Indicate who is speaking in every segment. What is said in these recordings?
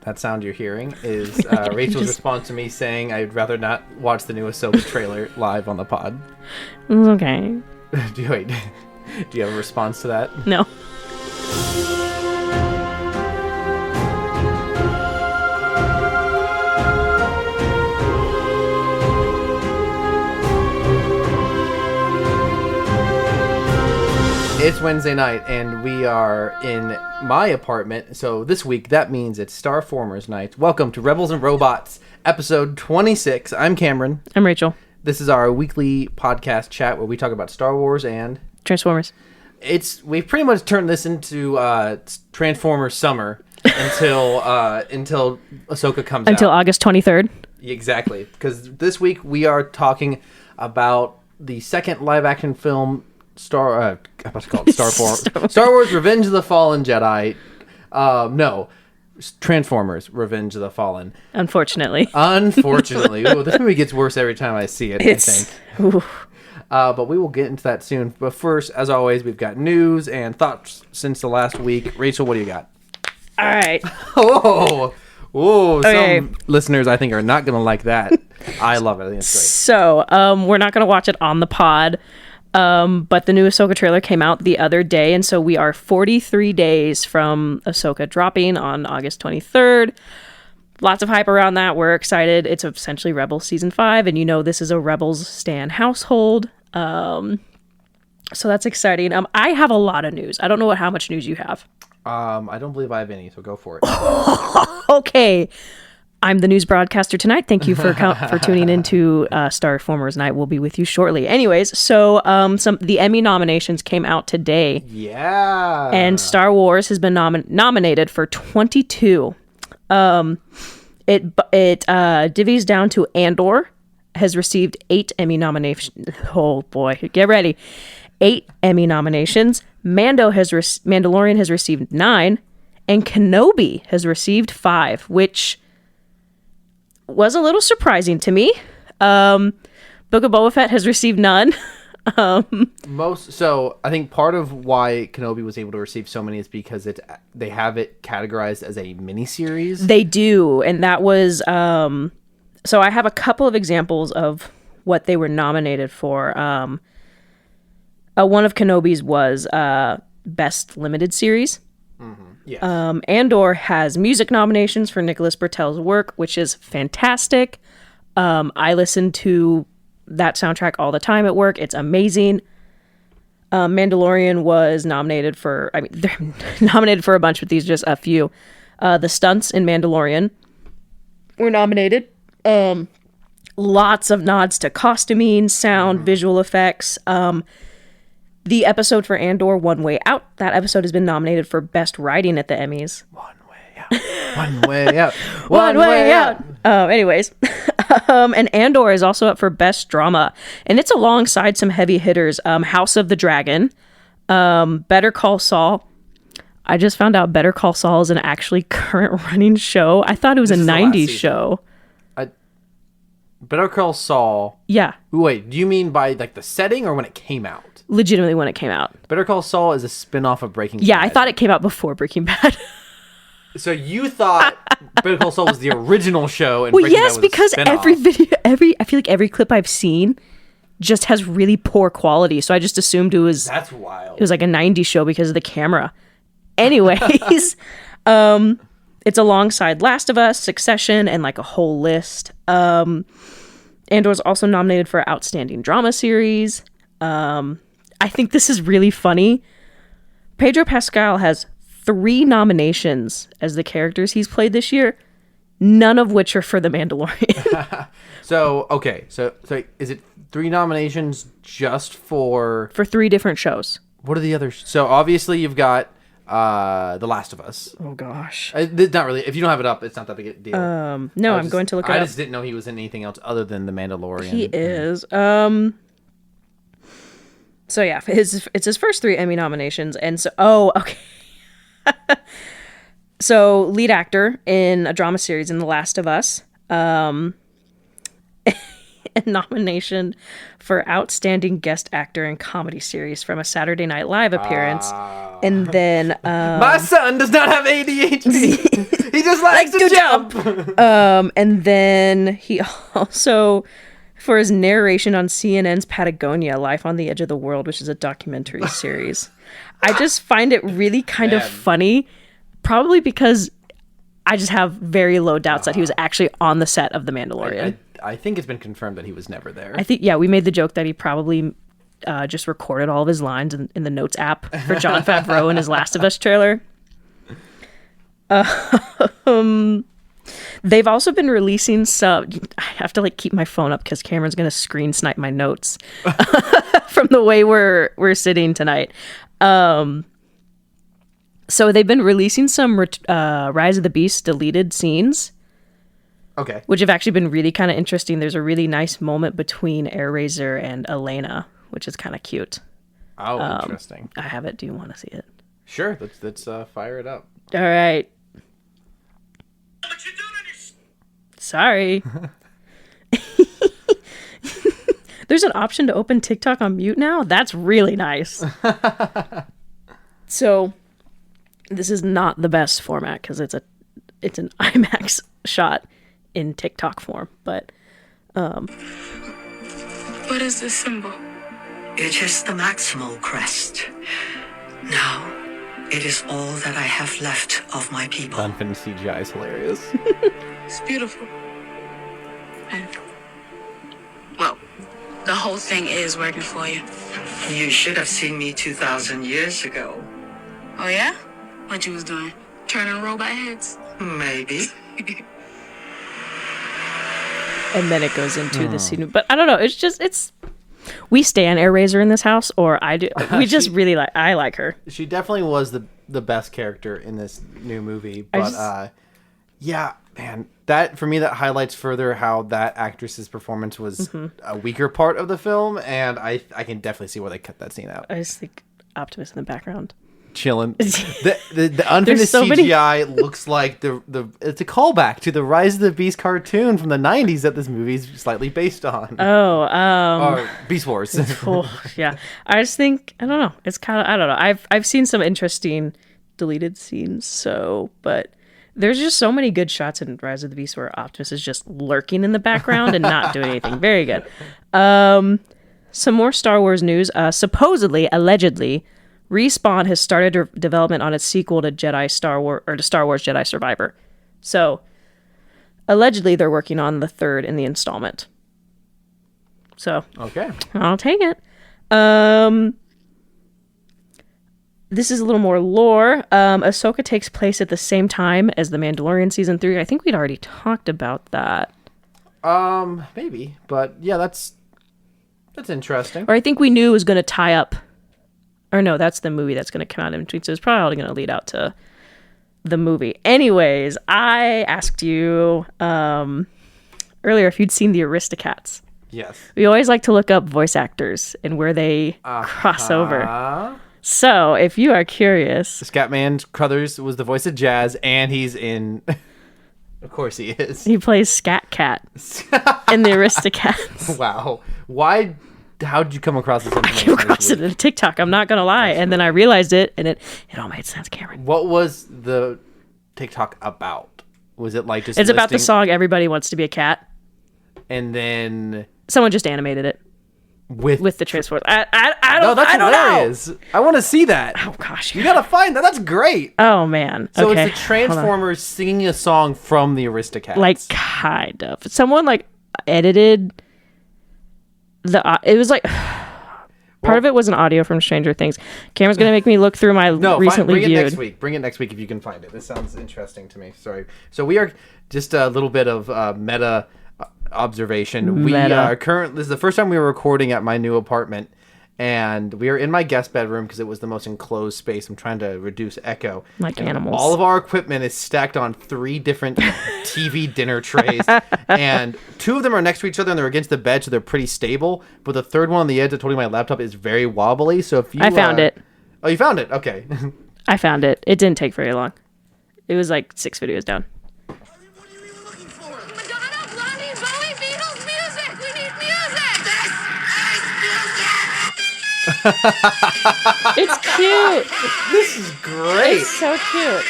Speaker 1: That sound you're hearing is Rachel's response to me saying I'd rather not watch the new Ahsoka trailer live on the pod.
Speaker 2: It's okay.
Speaker 1: Do you have a response to that?
Speaker 2: No.
Speaker 1: It's Wednesday night, and we are in my apartment. So this week, that means it's Starformers night. Welcome to Rebels and Robots, episode 26. I'm Cameron.
Speaker 2: I'm Rachel.
Speaker 1: This is our weekly podcast chat where we talk about Star Wars and
Speaker 2: Transformers.
Speaker 1: We've pretty much turned this into Transformers summer until Ahsoka comes out.
Speaker 2: Until August 23rd.
Speaker 1: Exactly, because this week we are talking about the second live-action film. Star Wars Revenge of the Fallen Jedi. No, Transformers Revenge of the Fallen.
Speaker 2: Unfortunately.
Speaker 1: Ooh, this movie gets worse every time I see it, I think. But we will get into that soon. But first, as always, we've got news and thoughts since the last week. Rachel, what do you got?
Speaker 2: All right.
Speaker 1: Okay. Some listeners, I think, are not going to like that. I love it. I think it's great.
Speaker 2: So, we're not going to watch it on the pod. But the new Ahsoka trailer came out the other day, and so we are 43 days from Ahsoka dropping on August 23rd. Lots of hype around that. We're excited. It's essentially Rebels Season 5, and you know this is a Rebels stan household. So that's exciting. I have a lot of news. I don't know how much news you have.
Speaker 1: I don't believe I have any, so go for it.
Speaker 2: Okay. I'm the news broadcaster tonight. Thank you for tuning into Starformers Night. We'll be with you shortly. Anyways, so the Emmy nominations came out today.
Speaker 1: Yeah.
Speaker 2: And Star Wars has been nominated for 22. It divvies down to Andor has received 8 Emmy nominations. Oh boy, get ready. 8 Emmy nominations. Mandalorian has received 9, and Kenobi has received 5, which was a little surprising to me. Book of Boba Fett has received none.
Speaker 1: So I think part of why Kenobi was able to receive so many is because they have it categorized as a miniseries.
Speaker 2: They do, and that was so I have a couple of examples of what they were nominated for. One of Kenobi's was Best Limited Series.
Speaker 1: Mm-hmm. Yes.
Speaker 2: Andor has music nominations for Nicholas Bertel's work, which is fantastic. I listen to that soundtrack all the time at work. It's amazing. Mandalorian was nominated for, they're nominated for a bunch, but these are just a few. The stunts in Mandalorian were nominated. Lots of nods to costuming, sound, visual effects. The episode for Andor, One Way Out, that episode has been nominated for Best Writing at the Emmys.
Speaker 1: One way out. One way out.
Speaker 2: One way out. Anyways. And Andor is also up for Best Drama. And it's alongside some heavy hitters. House of the Dragon. Better Call Saul. I just found out Better Call Saul is an actually current running show. I thought it was a 90s show.
Speaker 1: Better Call Saul.
Speaker 2: Yeah.
Speaker 1: Wait, do you mean by like the setting or when it came out?
Speaker 2: Legitimately when it came out.
Speaker 1: Better Call Saul is a spin-off of Breaking Bad.
Speaker 2: Yeah, I thought it came out before Breaking Bad.
Speaker 1: So you thought Better Call Saul was the original show and
Speaker 2: well,
Speaker 1: Breaking
Speaker 2: yes,
Speaker 1: Bad was
Speaker 2: because
Speaker 1: a spin-off.
Speaker 2: I feel like every clip I've seen just has really poor quality. So I just assumed
Speaker 1: That's wild.
Speaker 2: It was like a 90s show because of the camera. Anyways, it's alongside Last of Us, Succession, and like a whole list. Andor's also nominated for Outstanding Drama Series. I think this is really funny. Pedro Pascal has 3 nominations as the characters he's played this year, none of which are for The Mandalorian.
Speaker 1: So is it 3 nominations just for
Speaker 2: 3 different shows?
Speaker 1: What are the others? So obviously you've got The Last of Us.
Speaker 2: Oh gosh.
Speaker 1: Not really. If you don't have it up, it's not that big a deal.
Speaker 2: No, I'm going to look it up.
Speaker 1: I just didn't know he was in anything else other than The Mandalorian.
Speaker 2: He is. So yeah, it's his first 3 Emmy nominations, and so okay. So lead actor in a drama series in The Last of Us, a nomination for outstanding guest actor in comedy series from a Saturday Night Live appearance And then
Speaker 1: my son does not have ADHD. He just likes to jump.
Speaker 2: And then he also, for his narration on CNN's Patagonia, Life on the Edge of the World, which is a documentary series. I just find it really kind of funny, probably because I just have very low doubts that he was actually on the set of The Mandalorian.
Speaker 1: I think it's been confirmed that he was never there.
Speaker 2: I think, yeah, we made the joke that he probably just recorded all of his lines in the Notes app for Jon Favreau in his Last of Us trailer. They've also been releasing some... I have to like keep my phone up because Cameron's going to screen snipe my notes from the way we're sitting tonight. So they've been releasing some Rise of the Beast deleted scenes.
Speaker 1: Okay.
Speaker 2: Which have actually been really kind of interesting. There's a really nice moment between Airazor and Elena, which is kind of cute.
Speaker 1: Oh, interesting.
Speaker 2: I have it. Do you want to see it?
Speaker 1: Sure. Let's fire it up.
Speaker 2: All right.
Speaker 3: But you don't understand.
Speaker 2: Sorry. There's an option to open TikTok on mute now? That's really nice. So, this is not the best format because it's an IMAX shot in TikTok form, but
Speaker 3: What is this symbol?
Speaker 4: It is the maximal crest. Now, it is all that I have left of my people.
Speaker 1: Unfinished CGI is hilarious.
Speaker 3: It's beautiful. And, well, the whole thing is working for you.
Speaker 4: You should have seen me 2,000 years ago.
Speaker 3: Oh, yeah? What you was doing? Turning robot heads?
Speaker 4: Maybe.
Speaker 2: and then it goes into the scene. But I don't know. It's we stan Airazor in this house, or I do. We just really like. I like her.
Speaker 1: She definitely was the best character in this new movie. But yeah, man, that for me that highlights further how that actress's performance was a weaker part of the film, and I can definitely see why they cut that scene out.
Speaker 2: I just think Optimus in the background.
Speaker 1: Chilling. The unfinished
Speaker 2: so
Speaker 1: CGI looks like the it's a callback to the Rise of the Beast cartoon from the 90s that this movie is slightly based on. Or Beast Wars.
Speaker 2: Yeah. I just think I don't know. It's kind of I don't know. I've seen some interesting deleted scenes, but there's just so many good shots in Rise of the Beast where Optimus is just lurking in the background and not doing anything. Very good. Some more Star Wars news. Supposedly, allegedly, Respawn has started development on its sequel to Star Wars Jedi Survivor. So, allegedly, they're working on the third in the installment. So,
Speaker 1: okay,
Speaker 2: I'll take it. This is a little more lore. Ahsoka takes place at the same time as The Mandalorian Season 3. I think we'd already talked about that.
Speaker 1: Maybe. But, yeah, that's interesting.
Speaker 2: Or I think we knew it was going to tie up. Or no, that's the movie that's going to come out in between. So it's probably going to lead out to the movie. Anyways, I asked you earlier if you'd seen the Aristocats.
Speaker 1: Yes.
Speaker 2: We always like to look up voice actors and where they cross over. So if you are curious...
Speaker 1: Scatman Crothers was the voice of Jazz, and he's in... Of course he is.
Speaker 2: He plays Scat Cat in the Aristocats.
Speaker 1: Wow. Why... How'd you come across this information?
Speaker 2: I came across it in TikTok, I'm not going to lie. And then I realized it, and it all made sense, Cameron.
Speaker 1: What was the TikTok about? Was it like just
Speaker 2: It's about the song Everybody Wants to Be a Cat.
Speaker 1: And then...
Speaker 2: Someone just animated it. With the Transformers. I don't
Speaker 1: that's hilarious.
Speaker 2: know.
Speaker 1: I want to see that.
Speaker 2: Oh, gosh.
Speaker 1: You got to find that. That's great.
Speaker 2: Oh, man.
Speaker 1: So
Speaker 2: okay.
Speaker 1: it's the Transformers singing a song from the Aristocats.
Speaker 2: Like, kind of. Someone, like, edited... it was like part of it was an audio from Stranger Things. Cameron's gonna make me look through my recently
Speaker 1: bring
Speaker 2: viewed.
Speaker 1: It next week. Bring it next week if you can find it. This sounds interesting to me. Sorry. So we are just a little bit of meta observation. We are this is the first time we were recording at my new apartment, and we are in my guest bedroom because it was the most enclosed space. I'm trying to reduce echo.
Speaker 2: Like animals.
Speaker 1: All of our equipment is stacked on 3 different TV dinner trays, and 2 of them are next to each other and they're against the bed, so they're pretty stable. But the third one on the edge, I told you my laptop is very wobbly. So if you,
Speaker 2: I found it.
Speaker 1: Oh, you found it? Okay.
Speaker 2: I found it. It didn't take very long. It was like 6 videos down.
Speaker 3: What are you even looking for? Madonna, Blondie, Bowie, Beatles, music! We need music! This is music!
Speaker 2: It's cute.
Speaker 1: This is great.
Speaker 2: It's so cute.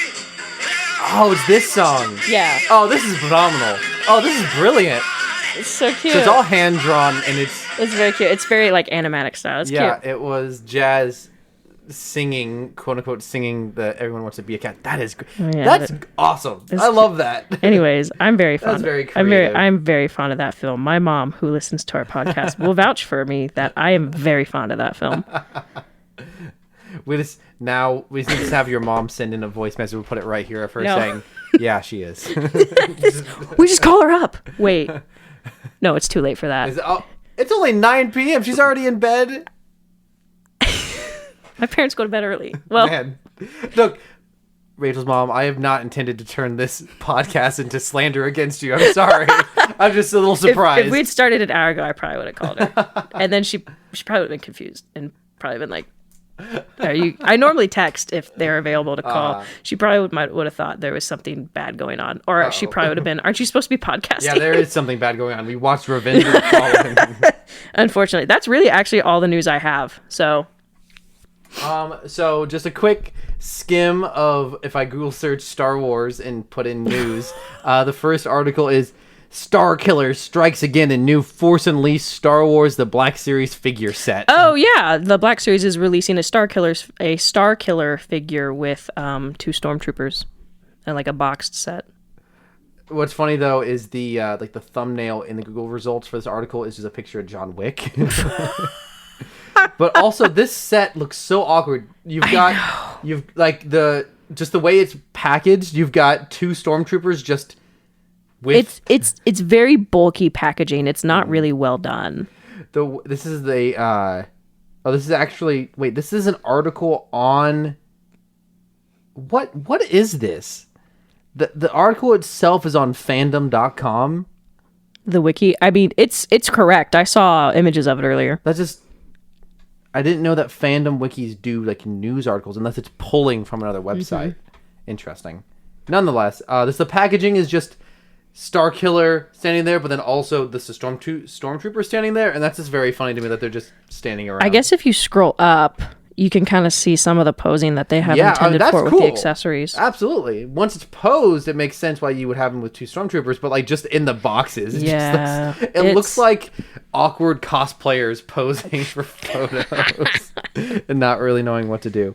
Speaker 1: Oh, it's this song.
Speaker 2: Yeah.
Speaker 1: Oh, this is phenomenal. Oh, this is brilliant.
Speaker 2: It's so cute.
Speaker 1: So it's all hand drawn, and it's
Speaker 2: very cute. It's very like animatic style. It's
Speaker 1: yeah.
Speaker 2: cute.
Speaker 1: It was Jazz singing, quote unquote, singing the "Everyone Wants to Be a Cat." That is
Speaker 2: Yeah,
Speaker 1: that's awesome. I love that.
Speaker 2: Anyways, I'm very fond.
Speaker 1: That's very
Speaker 2: I'm
Speaker 1: creative.
Speaker 2: very fond of that film. My mom, who listens to our podcast, will vouch for me that I am very fond of that film.
Speaker 1: We just need to have your mom send in a voice message. We'll put it right here of her
Speaker 2: No.
Speaker 1: saying, "Yeah, she is."
Speaker 2: We just call her up. Wait, no, it's too late for that.
Speaker 1: It's only 9 p.m. She's already in bed.
Speaker 2: My parents go to bed early. Well,
Speaker 1: Man, look, Rachel's mom, I have not intended to turn this podcast into slander against you. I'm sorry. I'm just a little surprised.
Speaker 2: if we'd started an hour ago, I probably would have called her, and then she probably would have been confused and probably been like, "Are you?" I normally text if they're available to call. She probably would have thought there was something bad going on, or she probably would have been, "Aren't you supposed to be podcasting?"
Speaker 1: Yeah, there is something bad going on. We watched Revenge of the Fallen.
Speaker 2: Unfortunately, that's really actually all the news I have. So
Speaker 1: So just a quick skim of if I Google search Star Wars and put in news. The first article is Star Killer strikes again in new Force Unleashed Star Wars The Black Series figure set.
Speaker 2: oh yeah, the Black Series is releasing a Star Killer figure with 2 stormtroopers and like a boxed set.
Speaker 1: What's funny though is the like the thumbnail in the Google results for this article is just a picture of John Wick. But also this set looks so awkward. You've like the way it's packaged. You've got 2 stormtroopers just with
Speaker 2: It's very bulky packaging. It's not really well done.
Speaker 1: this is an article on what is this? The article itself is on fandom.com.
Speaker 2: The wiki. I mean, it's correct. I saw images of it earlier.
Speaker 1: That's just I didn't know that fandom wikis do like news articles unless it's pulling from another website. Interesting. Nonetheless, the packaging is just Star Killer standing there, but then also the stormtrooper standing there, and that's just very funny to me that they're just standing around.
Speaker 2: I guess if you scroll up, you can kind of see some of the posing that they have intended
Speaker 1: that's
Speaker 2: for with
Speaker 1: cool.
Speaker 2: the accessories.
Speaker 1: Absolutely. Once it's posed, it makes sense why you would have them with 2 stormtroopers, but like just in the boxes, it looks like awkward cosplayers posing for photos and not really knowing what to do.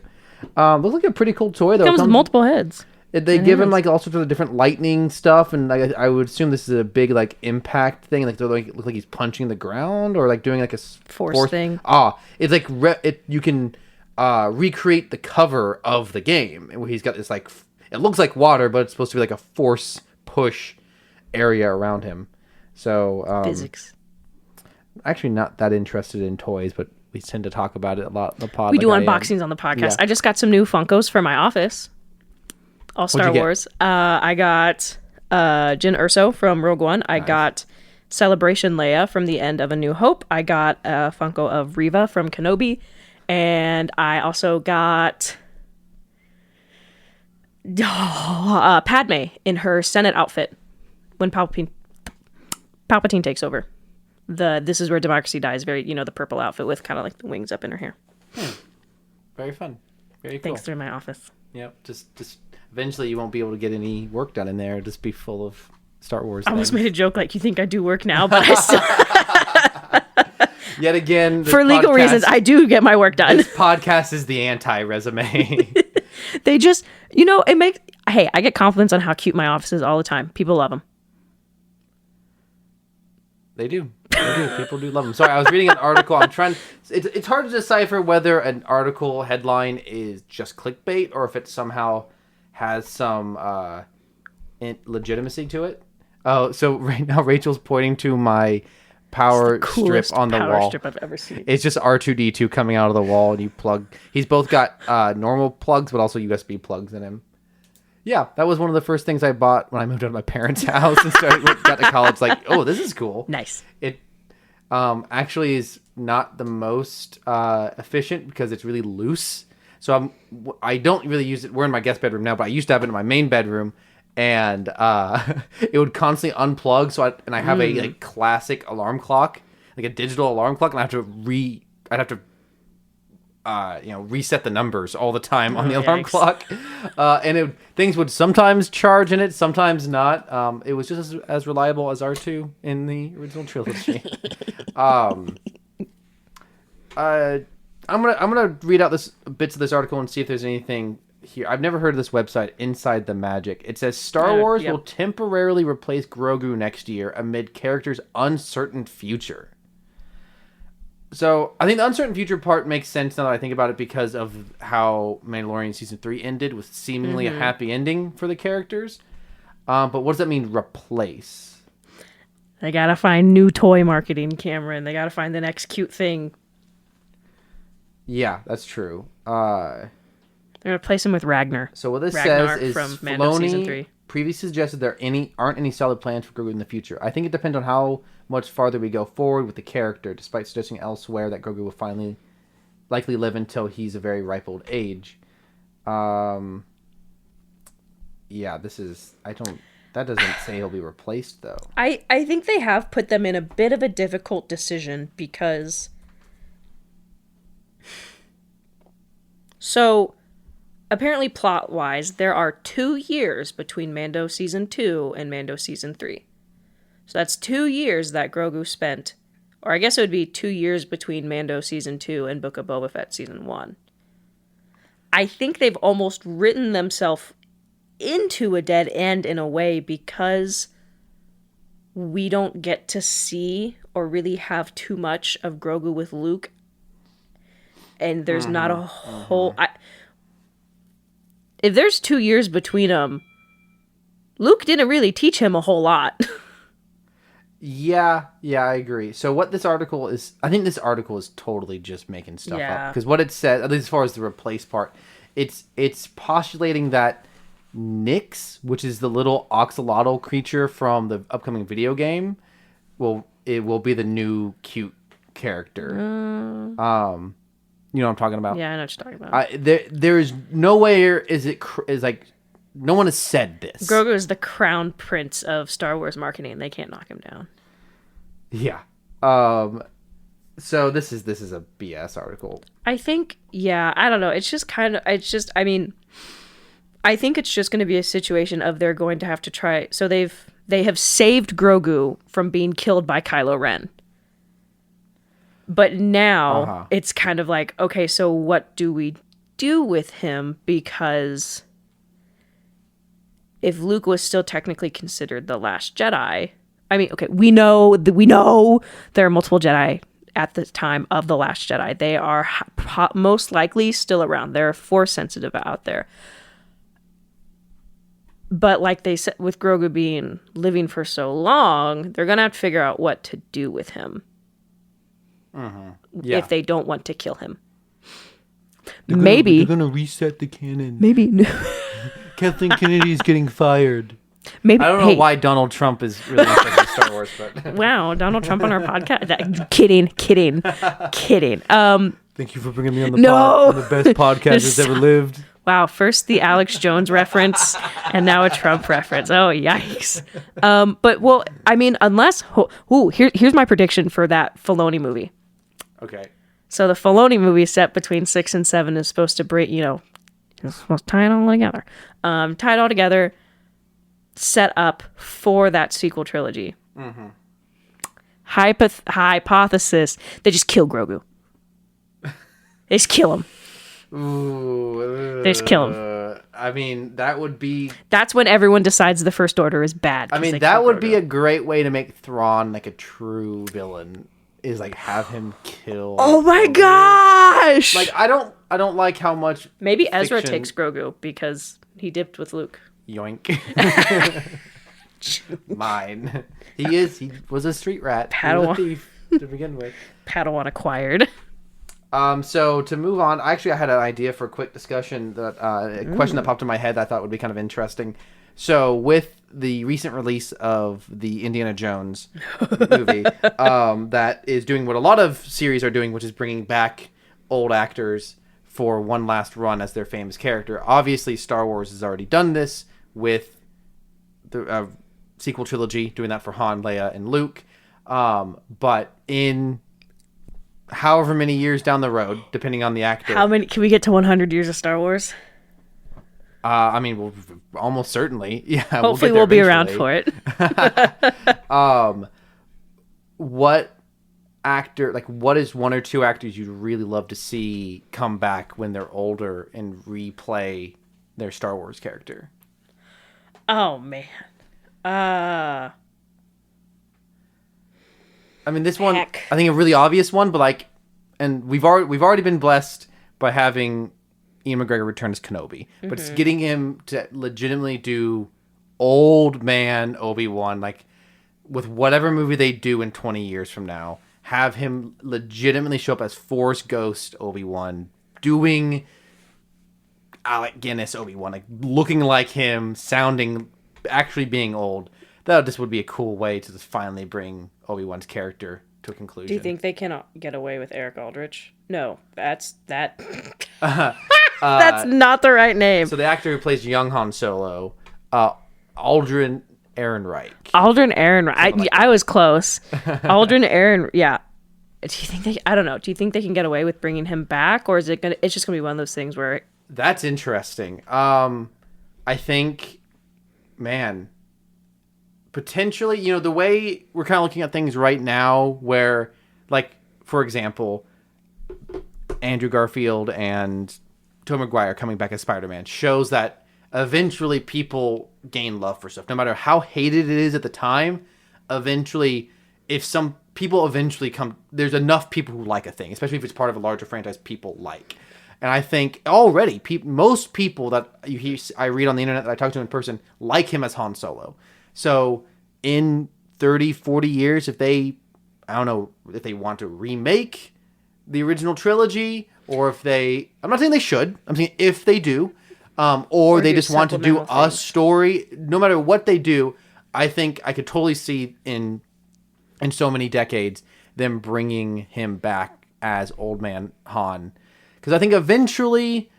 Speaker 1: Looks like a pretty cool toy though.
Speaker 2: It comes with multiple heads.
Speaker 1: They give him like all sorts of different lightning stuff, and like, I would assume this is a big like impact thing. Like they look like he's punching the ground or like doing like a
Speaker 2: Force thing.
Speaker 1: It's like you can recreate the cover of the game, where he's got this like it looks like water, but it's supposed to be like a force push area around him. So
Speaker 2: Physics.
Speaker 1: Actually, not that interested in toys, but we tend to talk about it a lot in the pod.
Speaker 2: We do unboxings on the podcast.
Speaker 1: Yeah.
Speaker 2: I just got some new Funkos for my office. All Star Wars. I got Jyn Erso from Rogue One. I got Celebration Leia from the end of A New Hope. I got a Funko of Reva from Kenobi. And I also got Padme in her Senate outfit when Palpatine takes over. This is where democracy dies. Very, the purple outfit with kind of like the wings up in her hair.
Speaker 1: Very fun. Very cool.
Speaker 2: Thanks through my office.
Speaker 1: Yep. Just eventually you won't be able to get any work done in there. It'll just be full of Star Wars.
Speaker 2: I almost made a joke like, you think I do work now, but I still...
Speaker 1: Yet again,
Speaker 2: for legal reasons, I do get my work done.
Speaker 1: This podcast is the anti-resume.
Speaker 2: They just, it makes... Hey, I get compliments on how cute my office is all the time. People love them.
Speaker 1: They do. People do love them. Sorry, I was reading an article. I'm trying... It's hard to decipher whether an article headline is just clickbait or if it somehow has some legitimacy to it. Oh, so right now Rachel's pointing to my power strip on the
Speaker 2: power
Speaker 1: wall.
Speaker 2: Strip I've ever seen.
Speaker 1: It's just R2-D2 coming out of the wall, and you plug. He's both got normal plugs, but also USB plugs in him. Yeah, that was one of the first things I bought when I moved out of my parents' house and got to college. Like, oh, this is cool.
Speaker 2: Nice.
Speaker 1: It actually is not the most efficient because it's really loose. So I don't really use it. We're in my guest bedroom now, but I used to have it in my main bedroom, and it would constantly unplug. So I have a like classic alarm clock, like a digital alarm clock, and I'd have to reset the numbers all the time on the alarm
Speaker 2: Yikes.
Speaker 1: clock. And things would sometimes charge in it, sometimes not. It was just as reliable as R2 in the original trilogy. I'm gonna read out bits of this article and see if there's anything here. I've never heard of this website, Inside the Magic. It says Star Wars will temporarily replace Grogu next year amid character's uncertain future. So I think the uncertain future part makes sense now that I think about it because of how Mandalorian Season 3 ended with seemingly a happy ending for the characters. But what does that mean, replace?
Speaker 2: They gotta find new toy marketing, Cameron. They gotta find the next cute thing.
Speaker 1: Yeah, that's true.
Speaker 2: They're gonna replace him with Ragnar.
Speaker 1: So what this
Speaker 2: Ragnar
Speaker 1: says is
Speaker 2: from Mando Season 3.
Speaker 1: Previously suggested there aren't any solid plans for Grogu in the future. I think it depends on how much farther we go forward with the character, despite suggesting elsewhere that Grogu will likely live until he's a very ripe old age. Yeah, that doesn't say he'll be replaced, though.
Speaker 2: I think they have put them in a bit of a difficult decision because... So, apparently plot-wise, there are 2 years between Mando Season 2 and Mando Season 3. So that's 2 years that Grogu spent, or I guess it would be 2 years between Mando Season 2 and Book of Boba Fett Season 1. I think they've almost written themselves into a dead end in a way because we don't get to see or really have too much of Grogu with Luke. And there's not a whole... if there's 2 years between them, Luke didn't really teach him a whole lot.
Speaker 1: Yeah, I agree. So what this article is... I think this article is totally just making stuff up. Because what it says, at least as far as the replace part, it's postulating that Nyx, which is the little oxalotl creature from the upcoming video game, will be the new cute character. You know what I'm talking about?
Speaker 2: Yeah, I know what you're talking about.
Speaker 1: There is nowhere is like no one has said this.
Speaker 2: Grogu is the crown prince of Star Wars marketing. They can't knock him down.
Speaker 1: Yeah. So this is a BS article.
Speaker 2: I think, I don't know. I think it's just going to be a situation of they're going to have to try. So they have saved Grogu from being killed by Kylo Ren. But now it's kind of like, okay, so what do we do with him? Because if Luke was still technically considered the last Jedi, I mean, okay, we know there are multiple Jedi at the time of the Last Jedi. They are most likely still around. They're Force sensitive out there. But like they said, with Grogu living for so long, they're gonna have to figure out what to do with him. If they don't want to kill him. Maybe
Speaker 1: they're gonna reset the canon.
Speaker 2: Maybe
Speaker 1: Kathleen Kennedy is getting fired.
Speaker 2: Maybe
Speaker 1: I don't know why Donald Trump is really interested in Star Wars, but
Speaker 2: wow, Donald Trump on our podcast. Kidding.
Speaker 1: Thank you for bringing me on the pod. I'm the best podcast that's ever lived.
Speaker 2: Wow, first the Alex Jones reference, and now a Trump reference. Oh, yikes. But, well, I mean, unless... here's my prediction for that Filoni movie.
Speaker 1: Okay.
Speaker 2: So the Filoni movie set between 6 and 7 is supposed to bring, it's supposed to tie it all together. Tie it all together, set up for that sequel trilogy. Mm-hmm. Hypothesis, they just kill Grogu. They just kill him.
Speaker 1: Ooh,
Speaker 2: they just kill him.
Speaker 1: I mean, that would be...
Speaker 2: That's when everyone decides the First Order is bad.
Speaker 1: I mean, that would be a great way to make Thrawn like a true villain. Is like have him kill.
Speaker 2: Oh my gosh!
Speaker 1: Like I don't like how much.
Speaker 2: Maybe Ezra takes Grogu because he dipped with Luke.
Speaker 1: Yoink. Mine. He was a street rat.
Speaker 2: Padawan.
Speaker 1: He was a thief to begin with.
Speaker 2: Padawan acquired.
Speaker 1: So to move on, I had an idea for a quick discussion that a question that popped in my head that I thought would be kind of interesting. So with the recent release of the Indiana Jones movie, that is doing what a lot of series are doing, which is bringing back old actors for one last run as their famous character. Obviously, Star Wars has already done this with the sequel trilogy, doing that for Han, Leia, and Luke. But in however many years down the road, depending on the actor.
Speaker 2: How many can we get to 100 years of Star Wars?
Speaker 1: I mean, we'll almost certainly. Yeah.
Speaker 2: Hopefully we'll be around for it.
Speaker 1: What actor, like, what is one or two actors you'd really love to see come back when they're older and replay their Star Wars character?
Speaker 2: Oh man.
Speaker 1: I mean, this one,
Speaker 2: Heck.
Speaker 1: I think a really obvious one, but like, and we've already been blessed by having Ian McGregor return as Kenobi, but it's getting him to legitimately do old man Obi-Wan, like with whatever movie they do in 20 years from now, have him legitimately show up as Force Ghost Obi-Wan, doing Alec Guinness Obi-Wan, like looking like him, actually being old. That just would be a cool way to just finally bring Obi-Wan's character to a conclusion.
Speaker 2: Do you think they can get away with Eric Aldrich? No, that's that's not the right name.
Speaker 1: So the actor who plays young Han Solo, Aldrin Ehrenreich.
Speaker 2: Aldrin Ehrenreich. I was close. Aldrin Ehrenreich. Yeah. Do you think they? I don't know. Do you think they can get away with bringing him back, or is it gonna? It's just gonna be one of those things where.
Speaker 1: That's interesting. I think, man, potentially, the way we're kind of looking at things right now, where, like, for example, Andrew Garfield and Tobey Maguire coming back as Spider-Man shows that eventually people gain love for stuff. No matter how hated it is at the time, eventually, if some people eventually come, there's enough people who like a thing, especially if it's part of a larger franchise people like. And I think already most people that I read on the internet that I talk to in person like him as Han Solo. So in 30, 40 years, if they want to remake the original trilogy, or if I'm not saying they should, I'm saying if they do, or they just want to do a story, no matter what they do, I think I could totally see in so many decades them bringing him back as Old Man Han. Because I think eventually,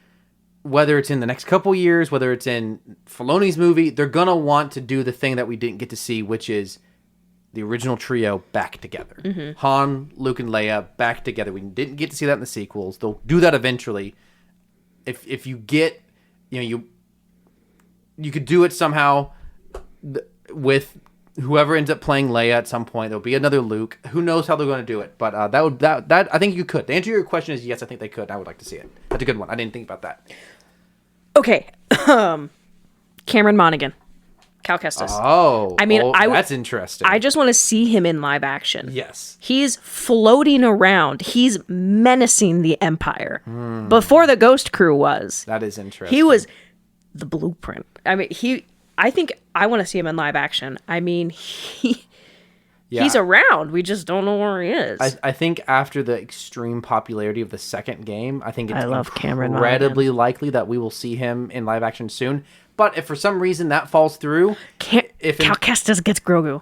Speaker 1: whether it's in the next couple years, whether it's in Filoni's movie, they're going to want to do the thing that we didn't get to see, which is the original trio back together. Mm-hmm. Han, Luke, and Leia back together. We didn't get to see that in the sequels. They'll do that eventually. If you get, you could do it somehow with whoever ends up playing Leia at some point. There'll be another Luke. Who knows how they're going to do it? But that I think you could. The answer to your question is yes. I think they could. I would like to see it. That's a good one. I didn't think about that.
Speaker 2: Okay, Cameron Monaghan, Cal Kestis.
Speaker 1: That's interesting.
Speaker 2: I just want to see him in live action.
Speaker 1: Yes,
Speaker 2: he's floating around. He's menacing the Empire before the Ghost Crew was.
Speaker 1: That is interesting.
Speaker 2: He was the blueprint. I think I want to see him in live action. I mean, he's around. We just don't know where he is.
Speaker 1: I think after the extreme popularity of the second game, I think it's
Speaker 2: incredibly
Speaker 1: likely that we will see him in live action soon. But if for some reason that falls through...
Speaker 2: Cal Kestis gets Grogu.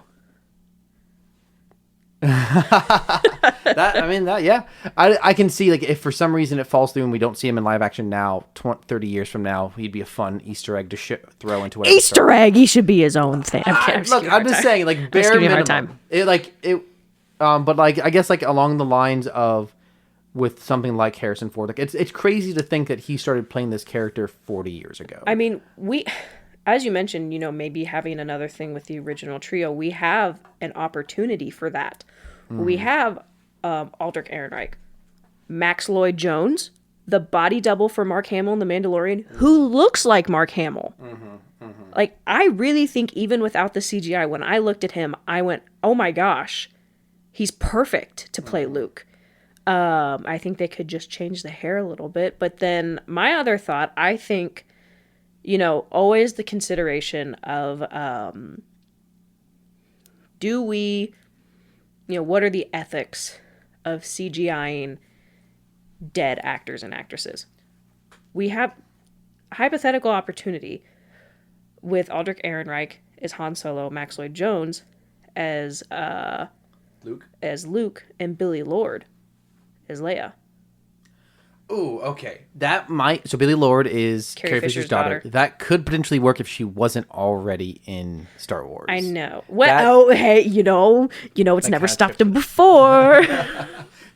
Speaker 1: I can see, like, if for some reason it falls through and we don't see him in live action now, 30 years from now, he'd be a fun Easter egg to throw into whatever.
Speaker 2: Easter egg, he should be his own thing. I'm
Speaker 1: just saying, like, bare minimum. But like, I guess, like, along the lines of with something like Harrison Ford, like, it's crazy to think that he started playing this character 40 years ago.
Speaker 2: I mean, as you mentioned, maybe having another thing with the original trio, we have an opportunity for that. We have Aldrich Ehrenreich, Max Lloyd Jones, the body double for Mark Hamill in The Mandalorian, who looks like Mark Hamill. Like, I really think even without the CGI, when I looked at him, I went, oh my gosh, he's perfect to play Luke. I think they could just change the hair a little bit. But then my other thought, I think... always the consideration of, do we, what are the ethics of CGIing dead actors and actresses? We have a hypothetical opportunity with Aldrich Ehrenreich as Han Solo, Max Lloyd Jones as Luke, and Billy Lord as Leia.
Speaker 1: Ooh, okay. So Billy Lord is Carrie Fisher's daughter. That could potentially work if she wasn't already in Star Wars.
Speaker 2: I know. Well, hey, it's never stopped him before.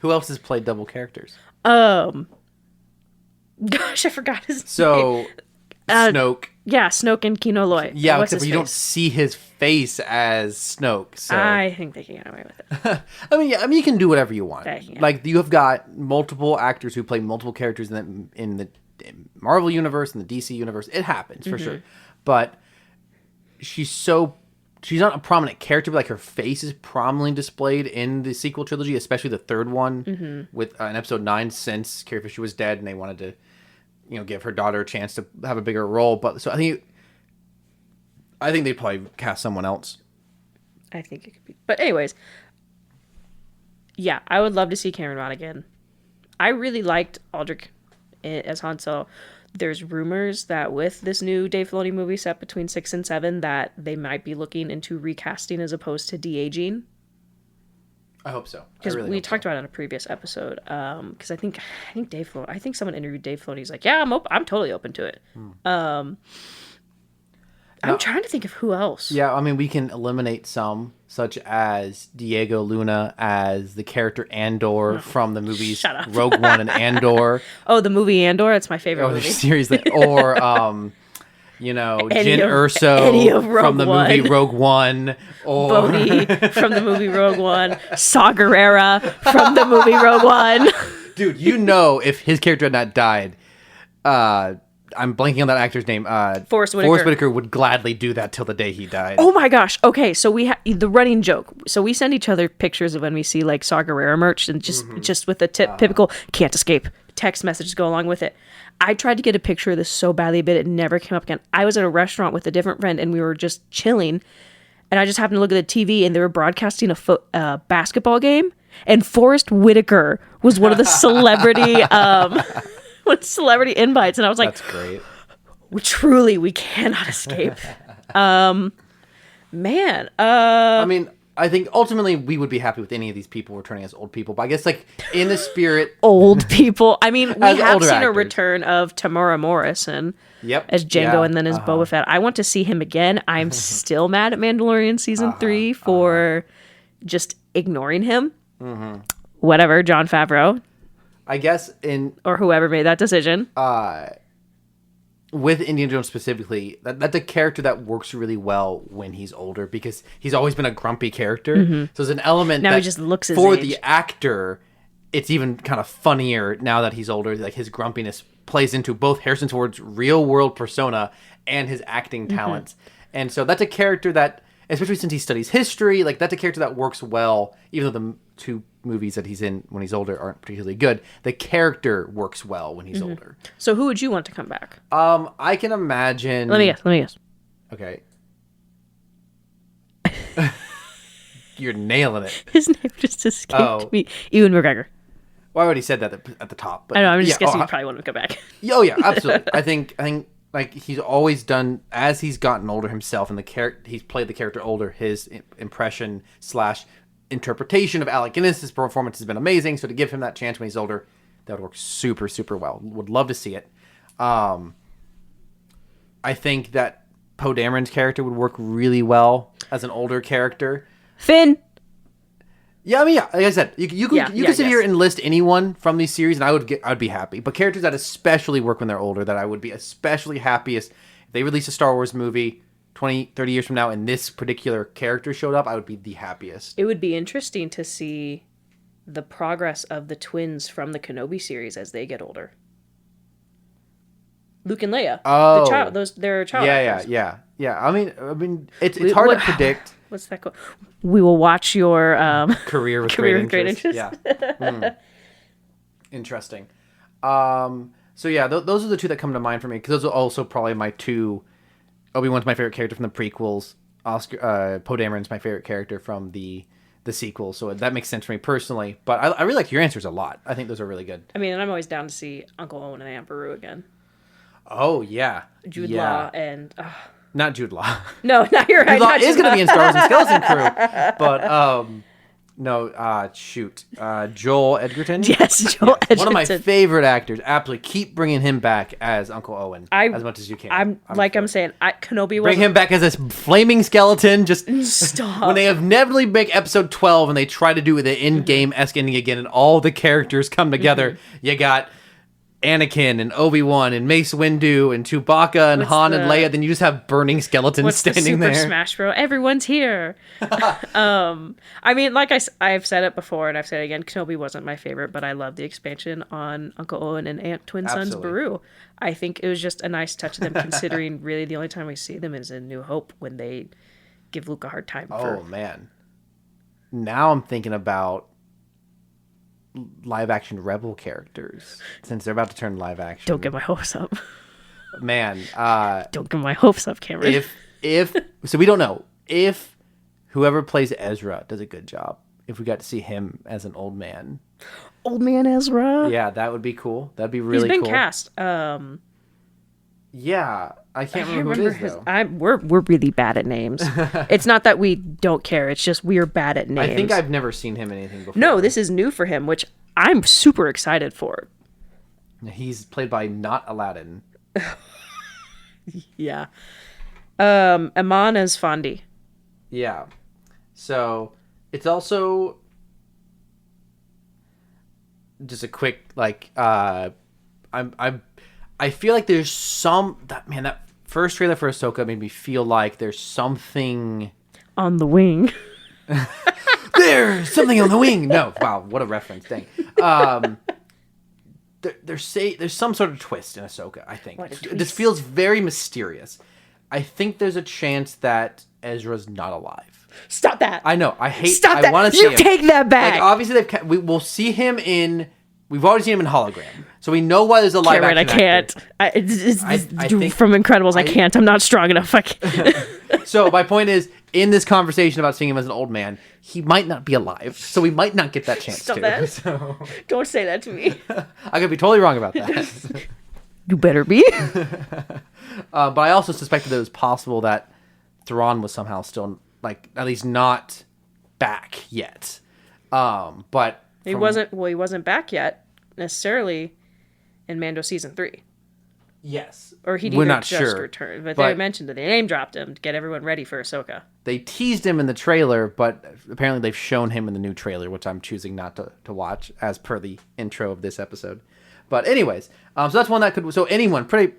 Speaker 1: Who else has played double characters?
Speaker 2: Gosh, I forgot his name.
Speaker 1: So, Snoke.
Speaker 2: Yeah, Snoke and Kino Loy.
Speaker 1: Yeah,
Speaker 2: What's
Speaker 1: except
Speaker 2: his
Speaker 1: you don't
Speaker 2: face?
Speaker 1: see his face as Snoke. So
Speaker 2: I think they can get away with it.
Speaker 1: I mean, you can do whatever you want.
Speaker 2: Yeah.
Speaker 1: Like you have got multiple actors who play multiple characters in the Marvel universe and the DC universe. It happens for sure, but she's not a prominent character, but like her face is prominently displayed in the sequel trilogy, especially the third one with in episode 9, since Carrie Fisher was dead and they wanted to, give her daughter a chance to have a bigger role. But so I think they'd probably cast someone else.
Speaker 2: I think it could be. But anyways, yeah, I would love to see Cameron Monaghan. I really liked Aldrich as Han Solo. There's rumors that with this new Dave Filoni movie set between 6 and 7 that they might be looking into recasting as opposed to de-aging.
Speaker 1: I hope so.
Speaker 2: Because we talked about it in a previous episode. Because I think Dave Filoni. I think someone interviewed Dave Filoni. He's like, "Yeah, I'm totally open to it." I'm trying to think of who else.
Speaker 1: Yeah, I mean, we can eliminate some, such as Diego Luna as the character Andor from the movies
Speaker 2: Shut up.
Speaker 1: Rogue One and Andor.
Speaker 2: Oh, the movie Andor. It's my favorite
Speaker 1: Or the
Speaker 2: movie.
Speaker 1: series or Jin
Speaker 2: Eddie
Speaker 1: Urso
Speaker 2: of Rogue
Speaker 1: from the movie
Speaker 2: One.
Speaker 1: Rogue One, or
Speaker 2: Bodhi from the movie Rogue One. Saw Gerrera from the movie Rogue One.
Speaker 1: dude, if his character had not died, I'm blanking on that actor's name.
Speaker 2: Forrest Whitaker.
Speaker 1: Forrest Whitaker would gladly do that till the day he died.
Speaker 2: Oh my gosh. Okay, so we have the running joke. So we send each other pictures of when we see like Saw Gerrera merch and just with the typical can't escape text messages go along with it. I tried to get a picture of this so badly, but it never came up again. I was at a restaurant with a different friend and we were just chilling, and I just happened to look at the TV and they were broadcasting a basketball game, and Forrest Whitaker was one of the celebrity celebrity invites, and I was like,
Speaker 1: That's great.
Speaker 2: we cannot escape. Man.
Speaker 1: I mean, I think ultimately we would be happy with any of these people returning as old people, but I guess like in the spirit,
Speaker 2: Old people. I mean, we
Speaker 1: As
Speaker 2: have
Speaker 1: older
Speaker 2: seen a
Speaker 1: actors.
Speaker 2: return of Tamara Morrison
Speaker 1: yep,
Speaker 2: as Django
Speaker 1: yeah,
Speaker 2: and then as Boba Fett. I want to see him again. I'm still mad at Mandalorian season 3 for just ignoring him. Whatever, Jon Favreau
Speaker 1: I guess
Speaker 2: or whoever made that decision.
Speaker 1: with Indiana Jones specifically, that's a character that works really well when he's older because he's always been a grumpy character. So there's an element
Speaker 2: Now
Speaker 1: that
Speaker 2: he just looks his
Speaker 1: for
Speaker 2: age.
Speaker 1: the actor, it's even kind of funnier now that he's older. Like his grumpiness plays into both Harrison Ford's real world persona and his acting talents. And so that's a character that, especially since he studies history, like that's a character that works well, even though the two movies that he's in when he's older aren't particularly good. The character works well when he's older.
Speaker 2: So who would you want to come back?
Speaker 1: I can imagine.
Speaker 2: Let me guess.
Speaker 1: Okay. You're nailing it.
Speaker 2: His name just escaped
Speaker 1: Oh.
Speaker 2: me. Ewan McGregor.
Speaker 1: Well, I already said that at the top. But
Speaker 2: I know. I'm just
Speaker 1: yeah,
Speaker 2: guessing you probably want to come back.
Speaker 1: Oh yeah, absolutely. I think like he's always done as he's gotten older himself, and he's played the character older. His impression / interpretation of Alec Guinness's performance has been amazing. So to give him that chance when he's older, that would work super super well. Would love to see it. I think that Poe Dameron's character would work really well as an older character.
Speaker 2: Finn.
Speaker 1: Yeah, I mean, yeah, like I said, you can sit here
Speaker 2: yes.
Speaker 1: and list anyone from these series, and I'd be happy. But characters that especially work when they're older, that I would be especially happiest if they release a Star Wars movie 20, 30 years from now, and this particular character showed up, I would be the happiest.
Speaker 2: It would be interesting to see the progress of the twins from the Kenobi series as they get older. Luke and Leia.
Speaker 1: Oh.
Speaker 2: They're child
Speaker 1: Yeah,
Speaker 2: actors.
Speaker 1: yeah. I mean, it's hard to predict.
Speaker 2: What's that called? We will watch your
Speaker 1: Career with
Speaker 2: Career
Speaker 1: great
Speaker 2: with great
Speaker 1: interest. Yeah. Interesting. So yeah, those are the two that come to mind for me, because those are also probably my two. Obi-Wan's my favorite character from the prequels. Poe Dameron's my favorite character from the sequel, so that makes sense for me personally. But I really like your answers a lot. I think those are really good.
Speaker 2: I mean, and I'm always down to see Uncle Owen and Aunt Beru again.
Speaker 1: Oh yeah,
Speaker 2: Jude
Speaker 1: yeah.
Speaker 2: Law and
Speaker 1: Not Jude Law.
Speaker 2: no, not you're right.
Speaker 1: Jude Law
Speaker 2: not
Speaker 1: is
Speaker 2: Jude
Speaker 1: going to be in Star Wars and Skeleton Crew, but shoot. Joel Edgerton?
Speaker 2: Yes, Joel Edgerton.
Speaker 1: One of my favorite actors. Absolutely. Keep bringing him back as Uncle Owen as much as you can.
Speaker 2: I'm saying, Kenobi
Speaker 1: Bring him back as this flaming skeleton. Just
Speaker 2: stop.
Speaker 1: When they inevitably make episode 12 and they try to do the in-game-esque ending again and all the characters come together, you got Anakin and Obi-Wan and Mace Windu and Chewbacca and Han and Leia, then you just have burning skeletons standing there.
Speaker 2: Super Smash Bros. Everyone's here. I mean, like I've said it before and I've said it again, Kenobi wasn't my favorite, but I love the expansion on Uncle Owen and Aunt Twin Sons Beru. I think it was just a nice touch of them considering really the only time we see them is in New Hope when they give Luke a hard time.
Speaker 1: Oh, man. Now I'm thinking about live action Rebel characters since they're about to turn live action.
Speaker 2: Don't get my hopes up.
Speaker 1: Man,
Speaker 2: don't get my hopes up, Cameron.
Speaker 1: If so, we don't know if whoever plays Ezra does a good job. If we got to see him as an old man,
Speaker 2: Ezra.
Speaker 1: Yeah, that would be cool. That'd be really cool.
Speaker 2: He's been cast.
Speaker 1: Yeah, I can't remember who it is, though.
Speaker 2: We're really bad at names. It's not that we don't care. It's just we're bad at names.
Speaker 1: I think I've never seen him in anything before.
Speaker 2: No, this is new for him, which I'm super excited for.
Speaker 1: He's played by not Aladdin.
Speaker 2: Yeah. Amon as Fondi.
Speaker 1: Yeah. So it's also just a quick I feel like there's that first trailer for Ahsoka made me feel like there's something
Speaker 2: on the wing.
Speaker 1: There's something on the wing. No, wow, what a reference! Dang. There's some sort of twist in Ahsoka. I think this feels very mysterious. I think there's a chance that Ezra's not alive.
Speaker 2: Stop that!
Speaker 1: I know. I hate.
Speaker 2: Stop that!
Speaker 1: I want to see him.
Speaker 2: Take that back.
Speaker 1: Like, obviously, we'll see him in. We've already seen him in hologram, so we know why there's a live action.
Speaker 2: I can't. I think, from Incredibles, I can't. I'm not strong enough.
Speaker 1: So my point is, in this conversation about seeing him as an old man, he might not be alive, so we might not get that chance.
Speaker 2: Stop that!
Speaker 1: So.
Speaker 2: Don't say that to me.
Speaker 1: I could be totally wrong about that.
Speaker 2: You better be.
Speaker 1: But I also suspected that it was possible that Thrawn was somehow still, at least not back yet. But
Speaker 2: he wasn't back yet necessarily in Mando season 3.
Speaker 1: Yes,
Speaker 2: or he didn't just return, but they mentioned that they name dropped him to get everyone ready for Ahsoka. They
Speaker 1: teased him in the trailer, but apparently they've shown him in the new trailer, which I'm choosing not to watch as per the intro of this episode. But anyways, so that's one that could. So anyone, pretty,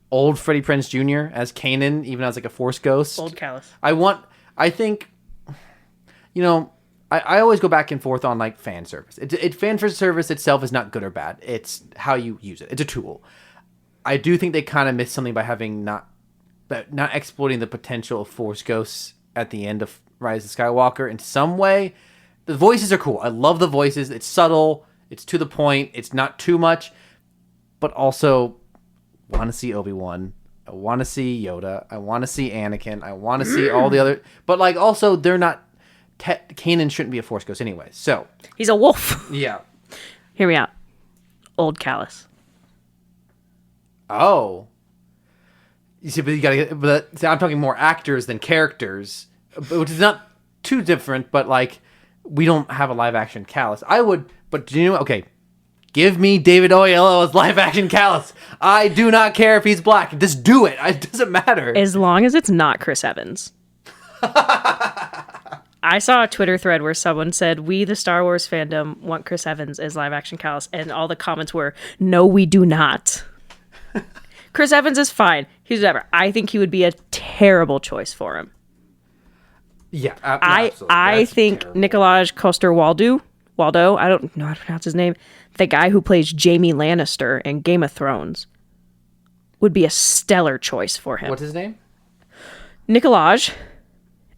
Speaker 1: old Freddie Prinze Jr. as Kanan, even as a Force ghost.
Speaker 2: Old Callus.
Speaker 1: I think, I always go back and forth on fan service. Fan service itself is not good or bad. It's how you use it. It's a tool. I do think they kind of missed something by having not exploiting the potential of Force ghosts at the end of Rise of Skywalker in some way. The voices are cool. I love the voices. It's subtle. It's to the point. It's not too much. But also, want to see Obi-Wan. I want to see Yoda. I want to see Anakin. I want to see all the other... But also, they're not... Kanan shouldn't be a Force ghost anyway, so...
Speaker 2: He's a wolf.
Speaker 1: Yeah.
Speaker 2: Hear me out. Old Callus.
Speaker 1: Oh. You see, but you gotta get... But see, I'm talking more actors than characters, which is not too different, but, we don't have a live-action Callus. I would... But do you know... Okay. Give me David Oyelowo as live-action Callus. I do not care if he's black. Just do it. It doesn't matter.
Speaker 2: As long as it's not Chris Evans. I saw a Twitter thread where someone said, "We, the Star Wars fandom, want Chris Evans as live-action Callus," and all the comments were, "No, we do not." Chris Evans is fine. He's whatever. I think he would be a terrible choice for him.
Speaker 1: Yeah,
Speaker 2: absolutely. I think terrible. Nikolaj Coster-Waldau, I don't know how to pronounce his name, the guy who plays Jaime Lannister in Game of Thrones, would be a stellar choice for him.
Speaker 1: What's his name?
Speaker 2: Nikolaj,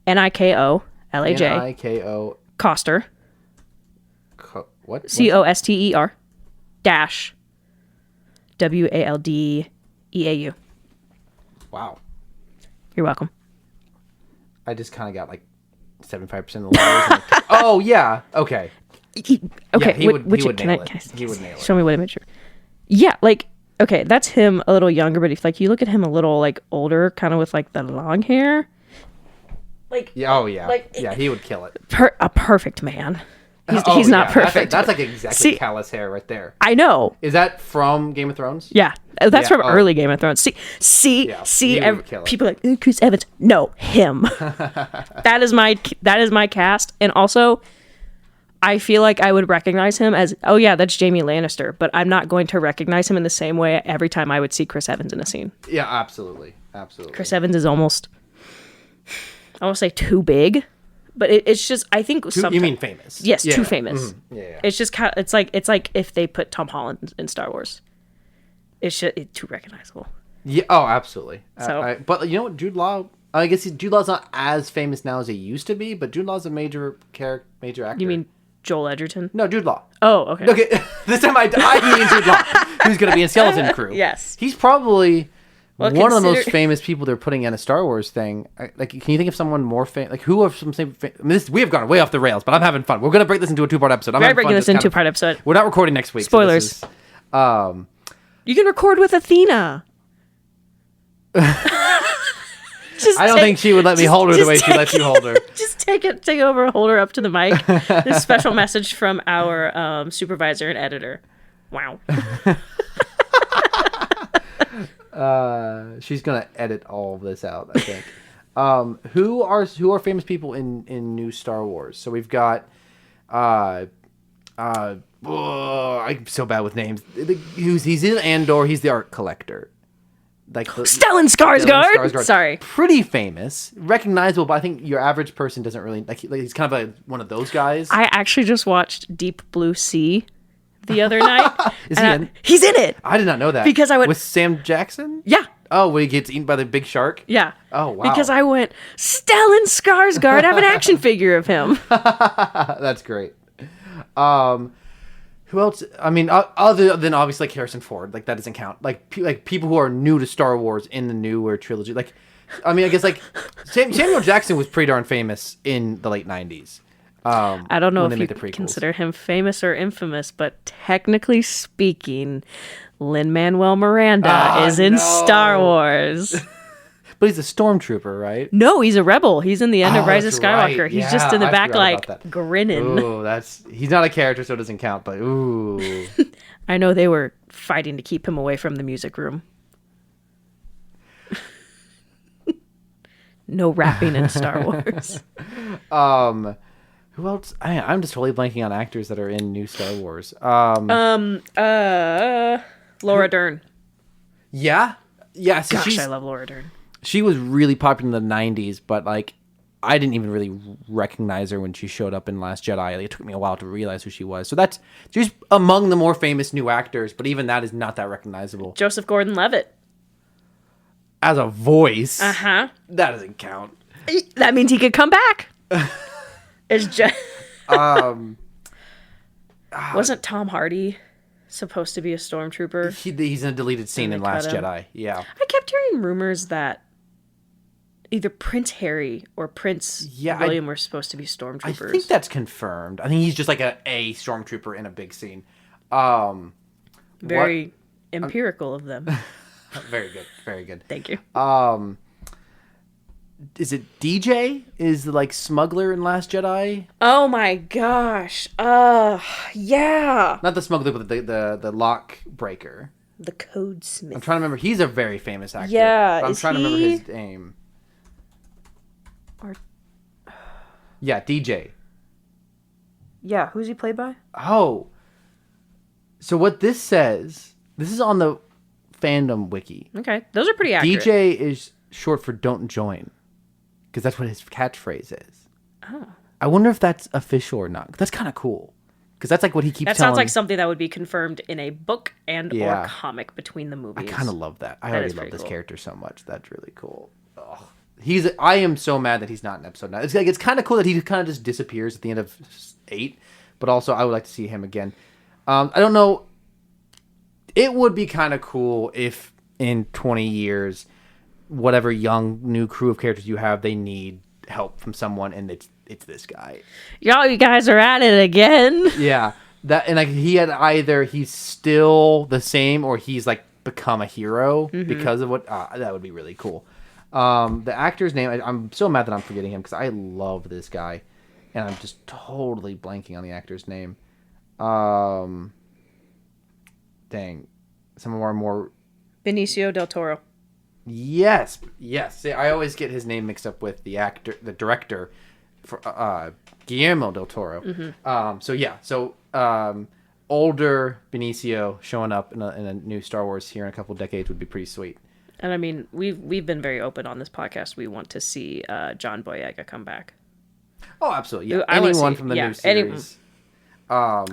Speaker 2: NikoLaj.
Speaker 1: Niko.
Speaker 2: Coster.
Speaker 1: What?
Speaker 2: Coster. Dash. Waldeau.
Speaker 1: Wow.
Speaker 2: You're welcome.
Speaker 1: I just kind of got 75% of the letters. Oh yeah. Okay.
Speaker 2: Okay. Yeah,
Speaker 1: he would nail it. He would nail it.
Speaker 2: Show me what image. Yeah. Okay, that's him a little younger, but if you look at him a little older, kind of with the long hair. Like,
Speaker 1: Yeah, oh yeah,
Speaker 2: Like-
Speaker 1: yeah, he would kill it.
Speaker 2: a perfect man. He's,
Speaker 1: Oh,
Speaker 2: he's not
Speaker 1: yeah,
Speaker 2: perfect.
Speaker 1: That's like exactly
Speaker 2: See-
Speaker 1: callous hair right there.
Speaker 2: I know.
Speaker 1: Is that from Game of Thrones?
Speaker 2: Yeah, that's
Speaker 1: Yeah,
Speaker 2: from
Speaker 1: oh.
Speaker 2: early Game of Thrones.
Speaker 1: Yeah, he would kill it.
Speaker 2: People are like Chris Evans. No, him. that is my cast, and also, I feel like I would recognize him as, oh yeah, that's Jaime Lannister, but I'm not going to recognize him in the same way every time I would see Chris Evans in a scene.
Speaker 1: Yeah, absolutely.
Speaker 2: Chris Evans is almost, I won't say too big, but it's just, I think
Speaker 1: You mean famous?
Speaker 2: Yes,
Speaker 1: Yeah.
Speaker 2: too famous.
Speaker 1: Yeah.
Speaker 2: It's just kind of, it's like if they put Tom Holland in Star Wars. It's too recognizable.
Speaker 1: Yeah. Oh, absolutely.
Speaker 2: So-
Speaker 1: But you know what, Jude Law. I guess Jude Law's not as famous now as he used to be, but Jude Law's a major actor.
Speaker 2: You mean Joel Edgerton?
Speaker 1: No, Jude Law.
Speaker 2: Oh, okay.
Speaker 1: Okay, this time I mean Jude Law, who's going to be in Skeleton Crew.
Speaker 2: Yes.
Speaker 1: He's probably
Speaker 2: Well,
Speaker 1: one of the most
Speaker 2: consider-
Speaker 1: famous people they're putting in a Star Wars thing. Like, can you think of someone more famous? Like, who are some we have gone way off the rails, but I'm having fun. We're going to break this into a 2-part episode. I'm
Speaker 2: We're
Speaker 1: having
Speaker 2: breaking
Speaker 1: fun
Speaker 2: this
Speaker 1: just
Speaker 2: into
Speaker 1: kind of-
Speaker 2: 2-part episode.
Speaker 1: We're not recording next week. so
Speaker 2: Spoilers.
Speaker 1: this is-
Speaker 2: You can record with Athena.
Speaker 1: I don't think she would let me hold her the way she lets you hold her.
Speaker 2: Just take over, hold her up to the mic. This special message from our supervisor and editor. Wow.
Speaker 1: She's gonna edit all of this out, I think. Who are famous people in new Star Wars? So we've got I'm so bad with names. He's in Andor. He's the art collector. Like
Speaker 2: Stellan Skarsgård. Sorry.
Speaker 1: Pretty famous, recognizable, but I think your average person doesn't really like. He's kind of one of those guys.
Speaker 2: I actually just watched Deep Blue Sea the other night.
Speaker 1: Is he in?
Speaker 2: He's in it.
Speaker 1: I did not know that
Speaker 2: Because I went-
Speaker 1: with Sam Jackson.
Speaker 2: Yeah.
Speaker 1: Oh, when he gets eaten by the big shark.
Speaker 2: Yeah.
Speaker 1: Oh, wow.
Speaker 2: Because I went, Stellan Skarsgård. I have an action figure of him.
Speaker 1: That's great. Who else? I mean, other than obviously like Harrison Ford, like that doesn't count. Like people who are new to Star Wars in the newer trilogy. Like, I mean, I guess like Samuel Jackson was pretty darn famous in the late '90s.
Speaker 2: I don't know
Speaker 1: when
Speaker 2: if
Speaker 1: they
Speaker 2: you
Speaker 1: made the prequels.
Speaker 2: consider him famous or infamous, but technically speaking, Lin-Manuel Miranda is in
Speaker 1: no.
Speaker 2: Star Wars.
Speaker 1: But he's a stormtrooper, right?
Speaker 2: No, he's a rebel. He's in the end of Rise of
Speaker 1: That's right.
Speaker 2: Skywalker. He's
Speaker 1: Yeah,
Speaker 2: just in the
Speaker 1: I
Speaker 2: back,
Speaker 1: forgot
Speaker 2: like,
Speaker 1: about that.
Speaker 2: grinning.
Speaker 1: Ooh, he's not a character, so it doesn't count. But ooh,
Speaker 2: I know they were fighting to keep him away from the music room. No rapping in Star Wars.
Speaker 1: who else? I'm just totally blanking on actors that are in new Star Wars.
Speaker 2: Laura Dern.
Speaker 1: Yeah. So
Speaker 2: Gosh, I love Laura Dern.
Speaker 1: she was really popular in the 90s, but like I didn't even really recognize her when she showed up in Last Jedi. Like, it took me a while to realize who she was. So she's among the more famous new actors, but even that is not that recognizable.
Speaker 2: Joseph Gordon-Levitt.
Speaker 1: As a voice,
Speaker 2: Uh-huh.
Speaker 1: that doesn't count.
Speaker 2: That means he could come back. It's just... Wasn't Tom Hardy supposed to be a stormtrooper?
Speaker 1: He's in a deleted scene in
Speaker 2: they cut
Speaker 1: Last
Speaker 2: him.
Speaker 1: Jedi. Yeah.
Speaker 2: I kept hearing rumors that either Prince Harry or Prince William were supposed to be
Speaker 1: I
Speaker 2: stormtroopers.
Speaker 1: think that's confirmed. I think he's just like a stormtrooper in a big scene.
Speaker 2: Very empirical of them.
Speaker 1: Very good. Very good.
Speaker 2: Thank you.
Speaker 1: Is it DJ? Is the like smuggler in Last Jedi?
Speaker 2: Oh my gosh. Yeah.
Speaker 1: Not the smuggler, but the lock breaker.
Speaker 2: The Codesmith.
Speaker 1: I'm trying to remember. He's a very famous actor.
Speaker 2: Yeah,
Speaker 1: but I'm
Speaker 2: is
Speaker 1: trying to remember
Speaker 2: he-
Speaker 1: his name.
Speaker 2: Or-
Speaker 1: Yeah, DJ.
Speaker 2: Yeah, who's he played by?
Speaker 1: Oh. So what this says, this is on the fandom wiki.
Speaker 2: Okay, those are pretty accurate.
Speaker 1: DJ is short for don't join. Because that's what his catchphrase is.
Speaker 2: Oh.
Speaker 1: I wonder if that's official or not. That's kind of cool. Because that's like what he keeps
Speaker 2: That
Speaker 1: telling.
Speaker 2: sounds like something that would be confirmed in a book and
Speaker 1: Yeah.
Speaker 2: or comic between the
Speaker 1: I
Speaker 2: movies.
Speaker 1: kind of love that. I
Speaker 2: That
Speaker 1: already
Speaker 2: is
Speaker 1: love
Speaker 2: pretty
Speaker 1: this
Speaker 2: cool.
Speaker 1: character so much. That's really cool. Ugh. I am so mad that he's not in episode 9. It's kind of cool that he kind of just disappears at the end of 8. But also, I would like to see him again. I don't know. It would be kind of cool if in 20 years, whatever young new crew of characters you have, they need help from someone, and it's this guy.
Speaker 2: Y'all, you guys are at it again.
Speaker 1: Yeah, that, and like he's still the same, or he's like become a hero because of what that would be really cool. The actor's name, I'm so mad that I'm forgetting him because I love this guy, and I'm just totally blanking on the actor's name. Dang, some of our more.
Speaker 2: Benicio del Toro.
Speaker 1: Yes. See, I always get his name mixed up with the director, for Guillermo del Toro. Older Benicio showing up in a new Star Wars here in a couple decades would be pretty sweet.
Speaker 2: And I mean, we've been very open on this podcast. We want to see John Boyega come back.
Speaker 1: Oh, absolutely. Yeah.
Speaker 2: I wanna
Speaker 1: Anyone
Speaker 2: see-
Speaker 1: from the
Speaker 2: yeah,
Speaker 1: new series. But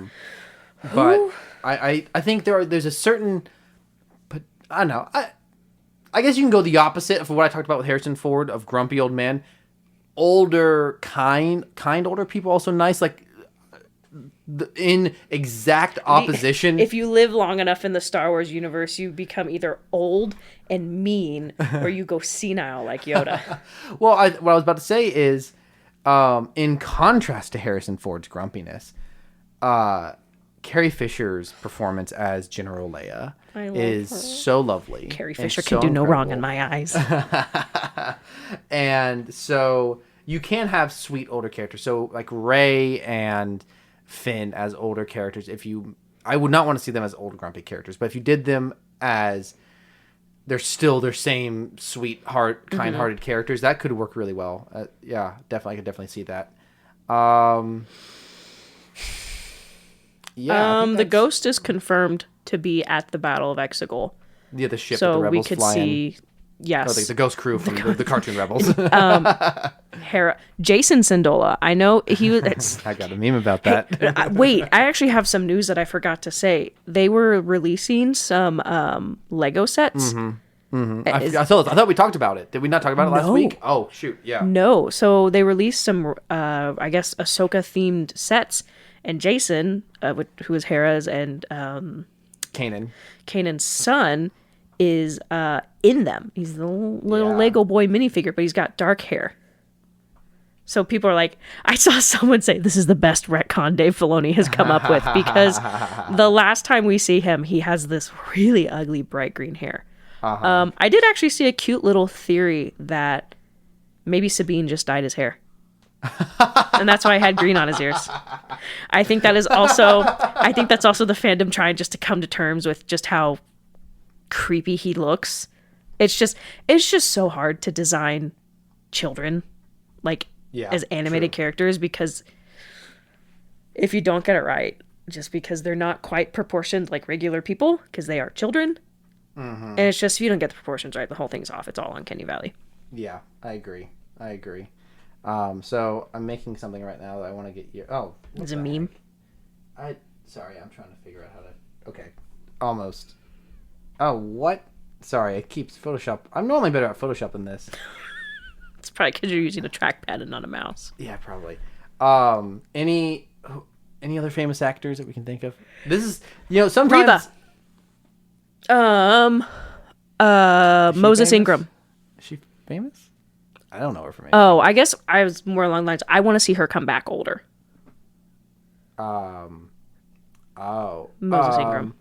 Speaker 1: I think there's a certain, but I don't know. I guess you can go the opposite of what I talked about with Harrison Ford of grumpy old man. Older, kind older people also nice. Like in exact opposition.
Speaker 2: If you live long enough in the Star Wars universe, you become either old and mean, or you go senile like Yoda.
Speaker 1: Well, what I was about to say is, in contrast to Harrison Ford's grumpiness, Carrie Fisher's performance as General Leia is so lovely.
Speaker 2: Carrie Fisher
Speaker 1: so
Speaker 2: can do no wrong
Speaker 1: incredible.
Speaker 2: in my eyes.
Speaker 1: And so you can have sweet older characters. So like Rey and Finn as older characters. I would not want to see them as old grumpy characters, but if you did them as they're still their same sweetheart, kind-hearted characters, that could work really well. Yeah, definitely, I could definitely see that. Yeah. I think
Speaker 2: The Ghost is confirmed to be at the Battle of Exegol.
Speaker 1: Yeah, the ship that
Speaker 2: So
Speaker 1: the
Speaker 2: we
Speaker 1: rebels
Speaker 2: could
Speaker 1: fly in.
Speaker 2: see, yes,
Speaker 1: Oh, the Ghost crew from the cartoon Rebels.
Speaker 2: Jason Sindola. I know he was.
Speaker 1: I got a meme about that.
Speaker 2: Wait, I actually have some news that I forgot to say. They were releasing some Lego sets.
Speaker 1: I thought we talked about it. Did we not talk about it last
Speaker 2: No.
Speaker 1: week? Oh, shoot. Yeah.
Speaker 2: No, so they released some, I guess, Ahsoka themed sets, and Jason, who is Hera's and Kanan's son, is in them. He's the little
Speaker 1: Yeah.
Speaker 2: Lego boy minifigure, but he's got dark hair. So people are like, I saw someone say this is the best retcon Dave Filoni has come up with, because the last time we see him, he has this really ugly bright green hair. I did actually see a cute little theory that maybe Sabine just dyed his hair. And that's why I had green on his ears. I think that's also the fandom trying just to come to terms with just how creepy he looks. It's just so hard to design children as animated characters, because if you don't get it right, just because they're not quite proportioned like regular people, because they are children, and it's just, if you don't get the proportions right, the whole thing's off. It's all Uncanny Valley.
Speaker 1: Yeah, I agree. So I'm making something right now that I want to get you. Oh,
Speaker 2: It's a meme.
Speaker 1: Sorry, I'm trying to figure out how to. Okay, almost. Oh, what? Sorry, it keeps Photoshop. I'm normally better at Photoshop than this.
Speaker 2: It's probably because you're using a trackpad and not a mouse.
Speaker 1: Yeah, probably. Any other famous actors that we can think of? This is, sometimes.
Speaker 2: Reba. Moses
Speaker 1: famous?
Speaker 2: Ingram.
Speaker 1: Is she famous? I don't know her from.
Speaker 2: Oh, I guess I was more along the lines. I want to see her come back older. Moses Ingram.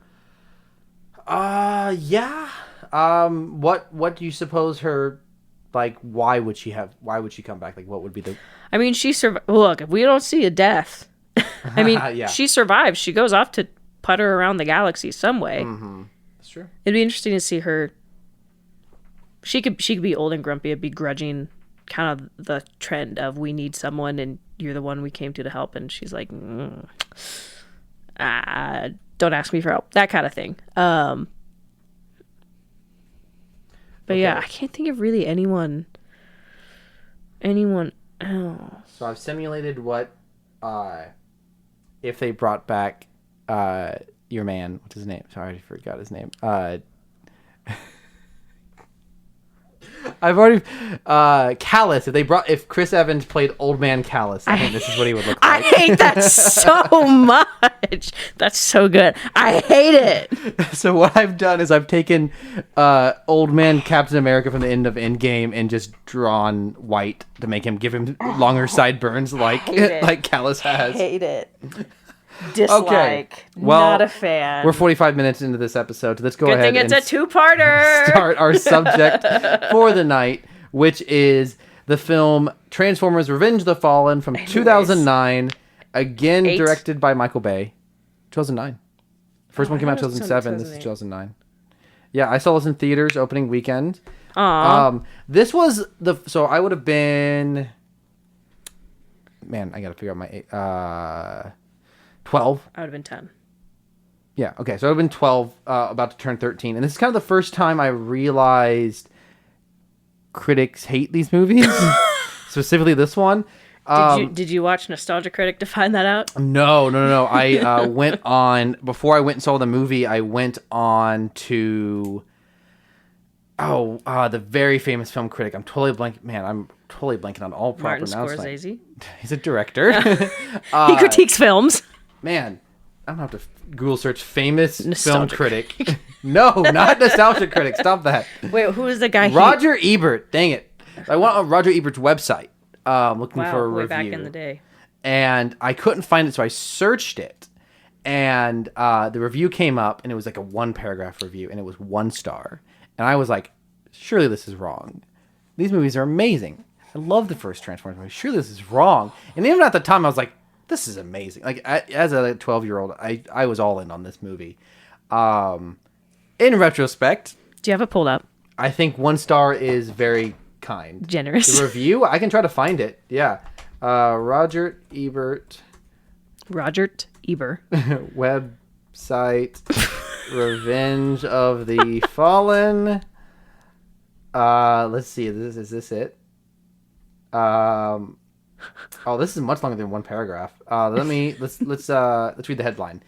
Speaker 1: Yeah. What do you suppose her, like, why would she come back? Like, what would be the...
Speaker 2: I mean, she survived. Look, if we don't see a death, I mean,
Speaker 1: Yeah.
Speaker 2: she survives. She goes off to putter around the galaxy some way.
Speaker 1: That's true.
Speaker 2: It'd be interesting to see her. She could be old and grumpy, a begrudging, kind of the trend of, we need someone and you're the one we came to help, and she's like, don't ask me for help, that kind of thing. But yeah, I can't think of really anyone else.
Speaker 1: So I've simulated what, if they brought back, your man, what's his name? Sorry, I forgot his name. I've already Callus. If Chris Evans played Old Man Callus, I think this is what he would look
Speaker 2: I
Speaker 1: like.
Speaker 2: hate that so much. That's so good. I hate it.
Speaker 1: So what I've done is I've taken Old Man Captain America from the end of Endgame and just drawn white to make him give him longer sideburns like Callus has.
Speaker 2: Hate it. Dislike.
Speaker 1: Okay. Well,
Speaker 2: not a fan.
Speaker 1: We're 45 minutes into this episode, so let's go
Speaker 2: Good
Speaker 1: ahead
Speaker 2: thing it's
Speaker 1: and
Speaker 2: a two-parter.
Speaker 1: start our subject for the night, which is the film Transformers: Revenge of the Fallen from 2009, again directed by Michael Bay. 2009. First one came out in 2007. This is 2009. Yeah, I saw this in theaters opening weekend. This was so I would have been. Man, I gotta figure out my 12.
Speaker 2: I would have been 10.
Speaker 1: Yeah, okay, so I've been 12, about to turn 13, and this is kind of the first time I realized critics hate these movies, specifically this one.
Speaker 2: Did you watch Nostalgia Critic to find that out?
Speaker 1: No. I went on, before I went and saw the movie, I went on to, the very famous film critic. I'm totally blanking on all proper
Speaker 2: Martin
Speaker 1: announcement.
Speaker 2: Scorsese.
Speaker 1: He's a director.
Speaker 2: He critiques films.
Speaker 1: Man, I don't have to Google search famous film
Speaker 2: Nostalgia
Speaker 1: critic. No, not Nostalgia Critic. Stop that.
Speaker 2: Wait, who is the guy?
Speaker 1: Roger Ebert. Dang it. I went on Roger Ebert's website looking for a
Speaker 2: way
Speaker 1: review.
Speaker 2: back in the day.
Speaker 1: And I couldn't find it, so I searched it. And the review came up, and it was like a 1-paragraph review, and it was 1 star. And I was like, surely this is wrong. These movies are amazing. I love the first Transformers movie. Surely this is wrong. And even at the time, I was like, this is amazing. Like, as a 12-year-old, I was all in on this movie. In retrospect,
Speaker 2: Do you have it pulled up?
Speaker 1: I think 1 star is very kind.
Speaker 2: Generous.
Speaker 1: The review, I can try to find it. Yeah. Roger Ebert.
Speaker 2: Robert Ebert.
Speaker 1: Website. Revenge of the Fallen. Let's see. Is this it? This is much longer than 1 paragraph. Let's read the headline.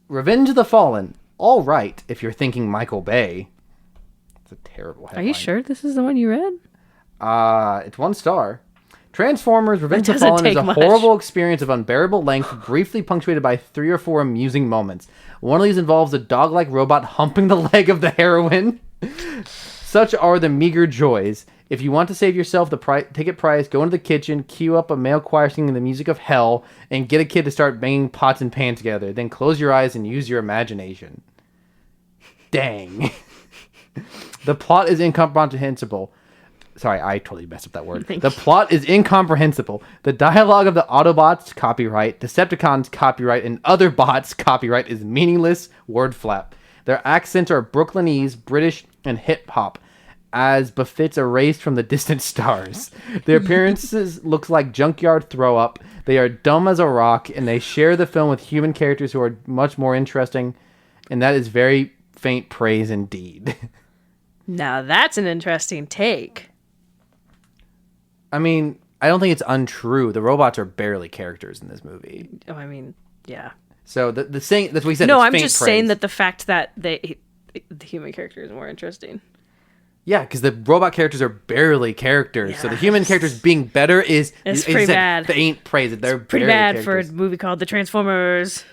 Speaker 1: Revenge of the Fallen. All right, if you're thinking Michael Bay. It's a terrible headline.
Speaker 2: Are you sure this is the one you read?
Speaker 1: It's 1 star. Transformers: Revenge
Speaker 2: It
Speaker 1: of the
Speaker 2: doesn't
Speaker 1: Fallen is
Speaker 2: take
Speaker 1: a
Speaker 2: much.
Speaker 1: horrible experience of unbearable length, briefly punctuated by 3 or 4 amusing moments. One of these involves a dog-like robot humping the leg of the heroine. Such are the meager joys. If you want to save yourself the ticket price, go into the kitchen, cue up a male choir singing the music of hell, and get a kid to start banging pots and pans together. Then close your eyes and use your imagination. Dang. The plot is incomprehensible. Sorry, I totally messed up that word. The plot is incomprehensible. The dialogue of the Autobots, copyright, Decepticons, copyright, and other bots, copyright, is meaningless word flap. Their accents are Brooklynese, British, and hip-hop, as befits erased from the distant stars. Their appearances look like junkyard throw-up. They are dumb as a rock, and they share the film with human characters who are much more interesting, and that is very faint praise indeed.
Speaker 2: Now that's an interesting take.
Speaker 1: I mean, I don't think it's untrue. The robots are barely characters in this movie.
Speaker 2: Oh, I mean, yeah.
Speaker 1: So the saying, that's what he said.
Speaker 2: No,
Speaker 1: it's
Speaker 2: I'm
Speaker 1: faint
Speaker 2: just
Speaker 1: praise.
Speaker 2: saying that the fact that the human character is more interesting.
Speaker 1: Yeah, because the robot characters are barely characters. So the human characters being better is
Speaker 2: pretty bad.
Speaker 1: Faint praise. They're
Speaker 2: Pretty
Speaker 1: barely
Speaker 2: bad
Speaker 1: characters.
Speaker 2: for a movie called The Transformers.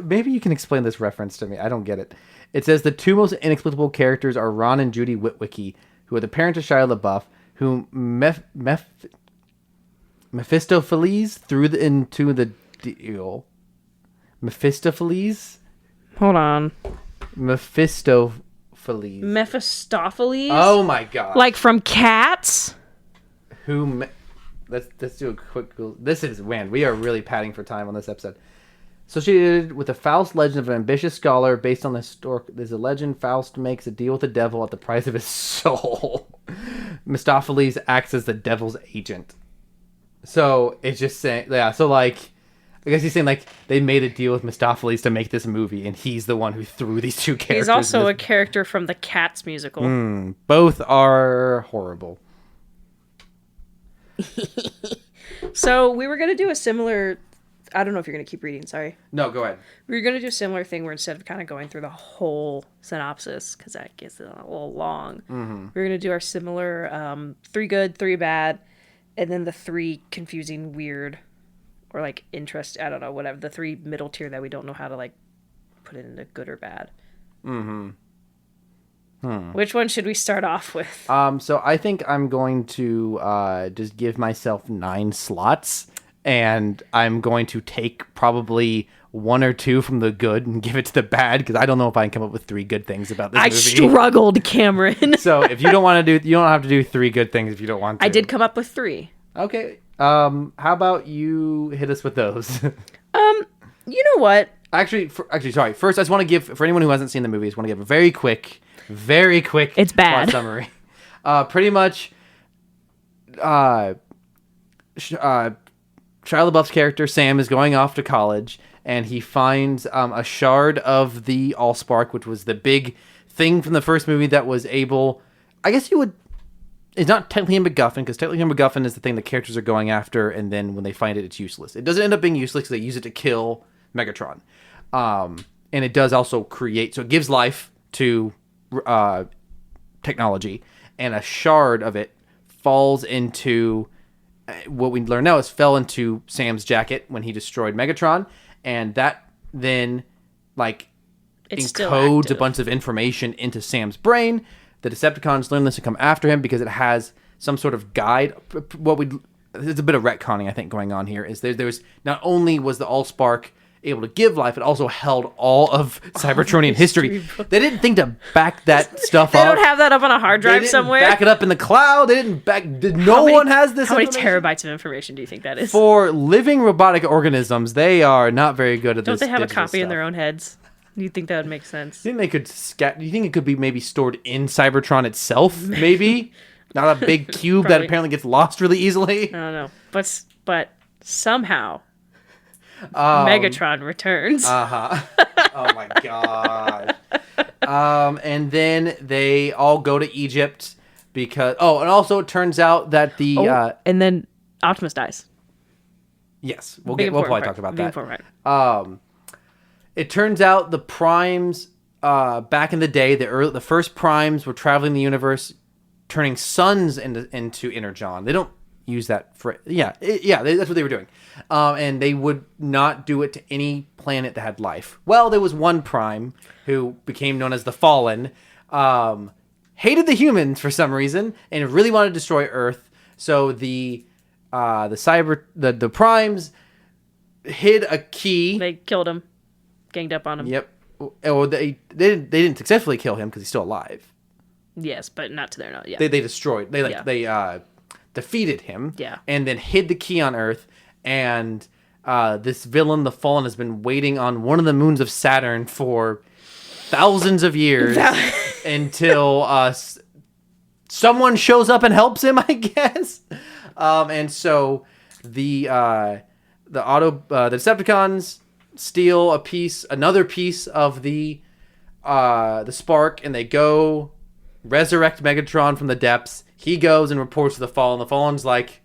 Speaker 1: Maybe you can explain this reference to me. I don't get it. It says the 2 most inexplicable characters are Ron and Judy Witwicky, who are the parents of Shia LaBeouf, whom Mephistopheles threw into the deal. Mephistopheles?
Speaker 2: Hold on.
Speaker 1: Mephistopheles.
Speaker 2: Mephistopheles?
Speaker 1: Oh my god.
Speaker 2: Like from Cats?
Speaker 1: Let's do a quick Google. This is, man, we are really padding for time on this episode. Associated with the Faust legend of an ambitious scholar based on the historic, there's a legend Faust makes a deal with the devil at the price of his soul. Mephistopheles acts as the devil's agent. So it's just saying, yeah. So like, I guess he's saying like they made a deal with Mephistopheles to make this movie, and he's the one who threw these 2 characters.
Speaker 2: He's also a character from the Cats musical.
Speaker 1: Both are horrible.
Speaker 2: So we were going to do a similar... I don't know if you're going to keep reading, sorry.
Speaker 1: No, go ahead.
Speaker 2: We were going to do a similar thing where instead of kind of going through the whole synopsis, because that gets a little long, we're going to do our similar 3 good, 3 bad, and then the 3 confusing, weird, or like interest, I don't know, whatever. The 3 middle tier that we don't know how to like put it into good or bad. Which one should we start off with?
Speaker 1: So I think I'm going to just give myself 9 slots and I'm going to take probably one or two from the good and give it to the bad, because I don't know if I can come up with 3 good things about this
Speaker 2: I
Speaker 1: movie.
Speaker 2: struggled, Cameron.
Speaker 1: So if you don't want to do, you don't have to do 3 good things if you don't want to.
Speaker 2: I did come up with 3.
Speaker 1: Okay. How about you hit us with those?
Speaker 2: You know what?
Speaker 1: Actually, sorry. First, I just want to give, for anyone who hasn't seen the movie, I just want to give a very quick
Speaker 2: It's bad.
Speaker 1: plot summary. Pretty much, Shia LaBeouf's character Sam is going off to college, and he finds a shard of the Allspark, which was the big thing from the first movie that was able, I guess you would. It's not technically a MacGuffin, because technically a MacGuffin is the thing the characters are going after, and then when they find it, it's useless. It doesn't end up being useless because they use it to kill Megatron. And it does also create, so it gives life to technology, and a shard of it falls into, what we learn now is fell into Sam's jacket when he destroyed Megatron, and that then, like,
Speaker 2: It's still
Speaker 1: encodes a
Speaker 2: active.
Speaker 1: bunch of information into Sam's brain. The Decepticons learn this and come after him because it has some sort of guide. There's a bit of retconning, I think, going on here. Is there's not only was the Allspark able to give life, it also held all of Cybertronian history. They didn't think to back that stuff
Speaker 2: They
Speaker 1: up.
Speaker 2: don't have that up on a hard
Speaker 1: They
Speaker 2: drive
Speaker 1: didn't
Speaker 2: somewhere.
Speaker 1: back it up in the cloud. They didn't back. No one has this.
Speaker 2: How many
Speaker 1: information.
Speaker 2: terabytes of information do you think that is?
Speaker 1: For living robotic organisms, they are not very good at
Speaker 2: Don't
Speaker 1: this.
Speaker 2: they have a
Speaker 1: digital
Speaker 2: copy in
Speaker 1: stuff.
Speaker 2: their own heads? Do you think that would make sense?
Speaker 1: Do you think they could do you think it could be maybe stored in Cybertron itself? Maybe not a big cube that
Speaker 2: Probably.
Speaker 1: apparently gets lost really easily.
Speaker 2: I don't know. But somehow Megatron returns.
Speaker 1: Oh my god. And then they all go to Egypt because and also it turns out that the
Speaker 2: and then Optimus dies.
Speaker 1: yes, we'll
Speaker 2: Big
Speaker 1: probably
Speaker 2: important
Speaker 1: talk
Speaker 2: part.
Speaker 1: about
Speaker 2: Big
Speaker 1: that.
Speaker 2: important part.
Speaker 1: It turns out the primes back in the day, the first primes were traveling the universe, turning suns into energon. They don't use that for that's what they were doing, and they would not do it to any planet that had life. Well, there was one prime who became known as the Fallen, hated the humans for some reason and really wanted to destroy Earth. So the primes hid a key.
Speaker 2: They killed him, ganged up on him.
Speaker 1: Yep. Or they didn't successfully kill him because he's still alive.
Speaker 2: Yes, but not to their knowledge. Yeah.
Speaker 1: They destroyed. They defeated him.
Speaker 2: Yeah.
Speaker 1: And then hid the key on Earth. And this villain, the Fallen, has been waiting on one of the moons of Saturn for thousands of years until someone shows up and helps him, I guess. And so the Decepticons steal another piece of the spark, and they go resurrect Megatron from the depths. He goes and reports to the Fallen. The Fallen's like,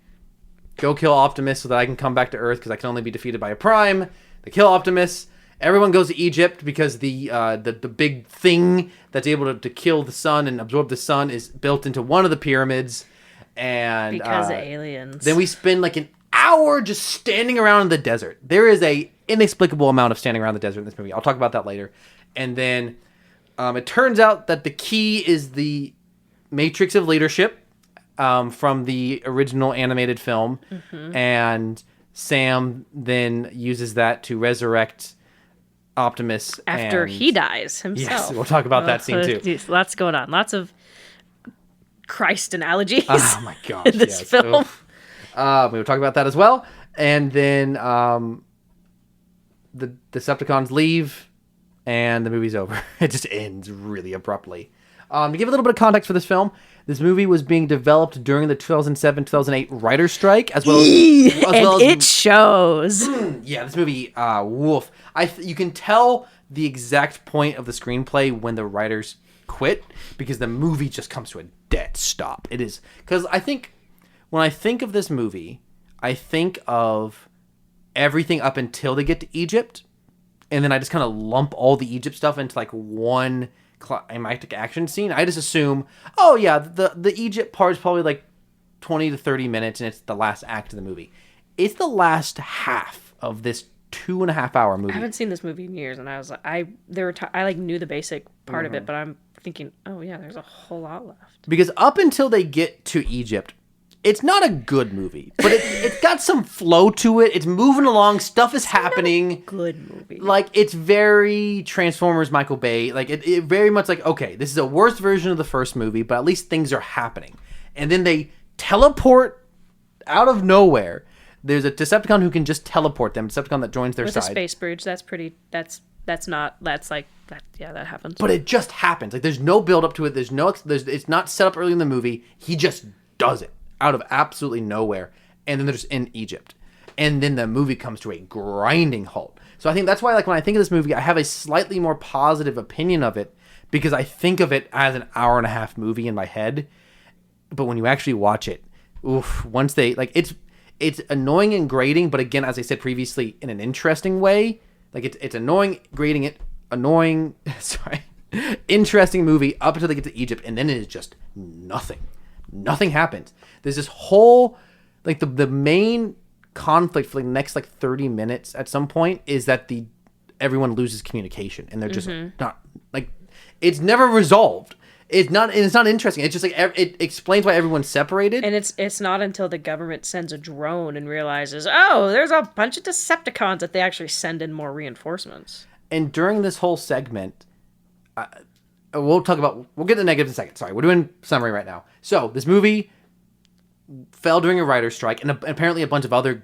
Speaker 1: go kill Optimus so that I can come back to Earth because I can only be defeated by a prime. They kill Optimus. Everyone goes to Egypt because the big thing that's able to kill the sun and absorb the sun is built into one of the pyramids. And
Speaker 2: Because of aliens.
Speaker 1: then we spend like an hour just standing around in the desert. There is a inexplicable amount of standing around the desert in this movie. I'll talk about that later. And then it turns out that the key is the Matrix of Leadership from the original animated film. Mm-hmm. And Sam then uses that to resurrect Optimus.
Speaker 2: After he dies himself.
Speaker 1: Yes, we'll talk about that scene too.
Speaker 2: Geez, lots going on. Lots of Christ analogies.
Speaker 1: Oh my gosh.
Speaker 2: in this film.
Speaker 1: We will talk about that as well. And then the Decepticons leave, and the movie's over. It just ends really abruptly. To give a little bit of context for this film, this movie was being developed during the 2007-2008 writer's strike, as well as
Speaker 2: it shows.
Speaker 1: Yeah, this movie, woof. You can tell the exact point of the screenplay when the writers quit, because the movie just comes to a dead stop. It is, because I think, when I think of this movie, I think of everything up until they get to Egypt, and then I just kind of lump all the Egypt stuff into like one climactic action scene. I just assume, oh yeah, the Egypt part is probably like 20 to 30 minutes, and it's the last act of the movie. It's the last half of this 2.5 hour movie.
Speaker 2: I haven't seen this movie in years, and I was like, I like knew the basic part of it, but I'm thinking, oh yeah, there's a whole lot left.
Speaker 1: Because up until they get to Egypt, It's not a good movie, but it's got some flow to it. It's moving along. Stuff is happening.
Speaker 2: Good movie.
Speaker 1: Like, it's very Transformers Michael Bay. Like, it very much like, okay, this is a worse version of the first movie, but at least things are happening. And then they teleport out of nowhere. There's a Decepticon who can just teleport them. Decepticon that joins their
Speaker 2: With
Speaker 1: side.
Speaker 2: a space bridge, that happens.
Speaker 1: But it just happens. Like, there's no build up to it. It's not set up early in the movie. He just does it out of absolutely nowhere. And then they're just in Egypt. And then the movie comes to a grinding halt. So I think that's why, like, when I think of this movie, I have a slightly more positive opinion of it, because I think of it as an hour and a half movie in my head. But when you actually watch it, once they, like, it's annoying and grating, but again, as I said previously, in an interesting way. Like, it's annoying, grating it, interesting movie up until they get to Egypt, and then it is just nothing. Nothing happens. There's this whole, like, the main conflict for the next, like, 30 minutes at some point is that everyone loses communication, and they're just not, like, it's never resolved. It's not interesting. It's just like it explains why everyone's separated.
Speaker 2: And it's not until the government sends a drone and realizes, oh, there's a bunch of Decepticons, that they actually send in more reinforcements.
Speaker 1: And during this whole segment, we'll get to the negatives in a second. Sorry, we're doing summary right now. So this movie fell during a writer's strike, and apparently a bunch of other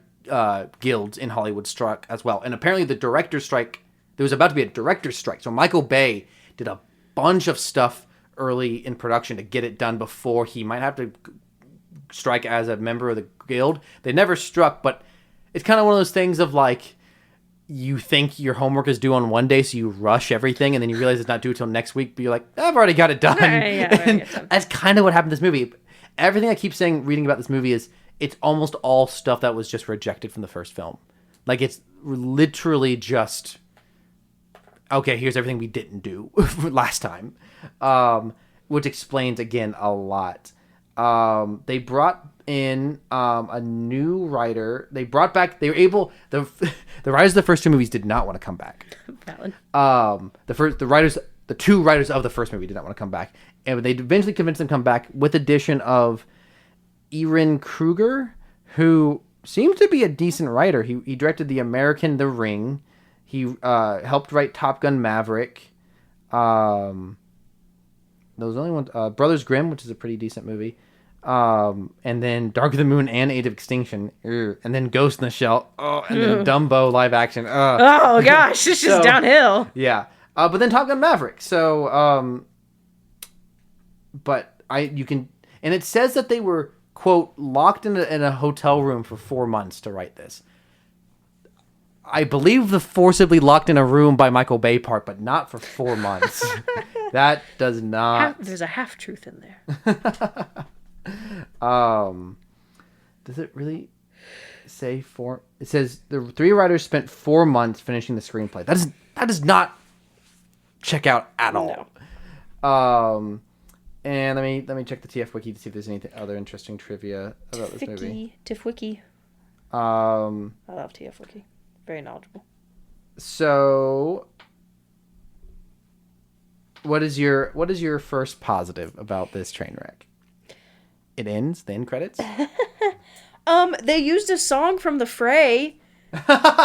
Speaker 1: guilds in Hollywood struck as well. And apparently the director's strike, there was about to be a director's strike. So Michael Bay did a bunch of stuff early in production to get it done before he might have to strike as a member of the guild. They never struck, but it's kind of one of those things of, like, you think your homework is due on one day, so you rush everything, and then you realize it's not due until next week, but you're like, I've already got it done. And that's kind of what happened to this movie. Everything I keep saying, reading about this movie, is it's almost all stuff that was just rejected from the first film. Like, it's literally just, okay, here's everything we didn't do last time. Which explains, again, a lot. They brought in a new writer. They were able, the writers of the first two movies did not want to come back.
Speaker 2: Valid.
Speaker 1: The two writers of the first movie did not want to come back, and they eventually convinced them to come back with the addition of Ehren Kruger, who seems to be a decent writer. He directed The American, The Ring. He helped write Top Gun Maverick. Those only ones, Brothers Grimm, which is a pretty decent movie, and then Dark of the Moon and Age of Extinction, and then Ghost in the Shell, and then Dumbo live action.
Speaker 2: Oh gosh, it's just downhill.
Speaker 1: Yeah, but then Top Gun Maverick. So, but you can, and it says that they were, quote, locked in a hotel room for 4 months to write this. I believe the forcibly locked in a room by Michael Bay part, but not for 4 months. That does not.
Speaker 2: There's a half truth in there.
Speaker 1: Does it really say 4? It says the 3 writers spent 4 months finishing the screenplay. That does not check out at all. No. And let me check the TF Wiki to see if there's anything other interesting trivia about this movie.
Speaker 2: TF Wiki.
Speaker 1: I
Speaker 2: love TF Wiki. Very knowledgeable.
Speaker 1: So, what is your first positive about this train wreck? It ends, the end credits?
Speaker 2: They used a song from The Fray.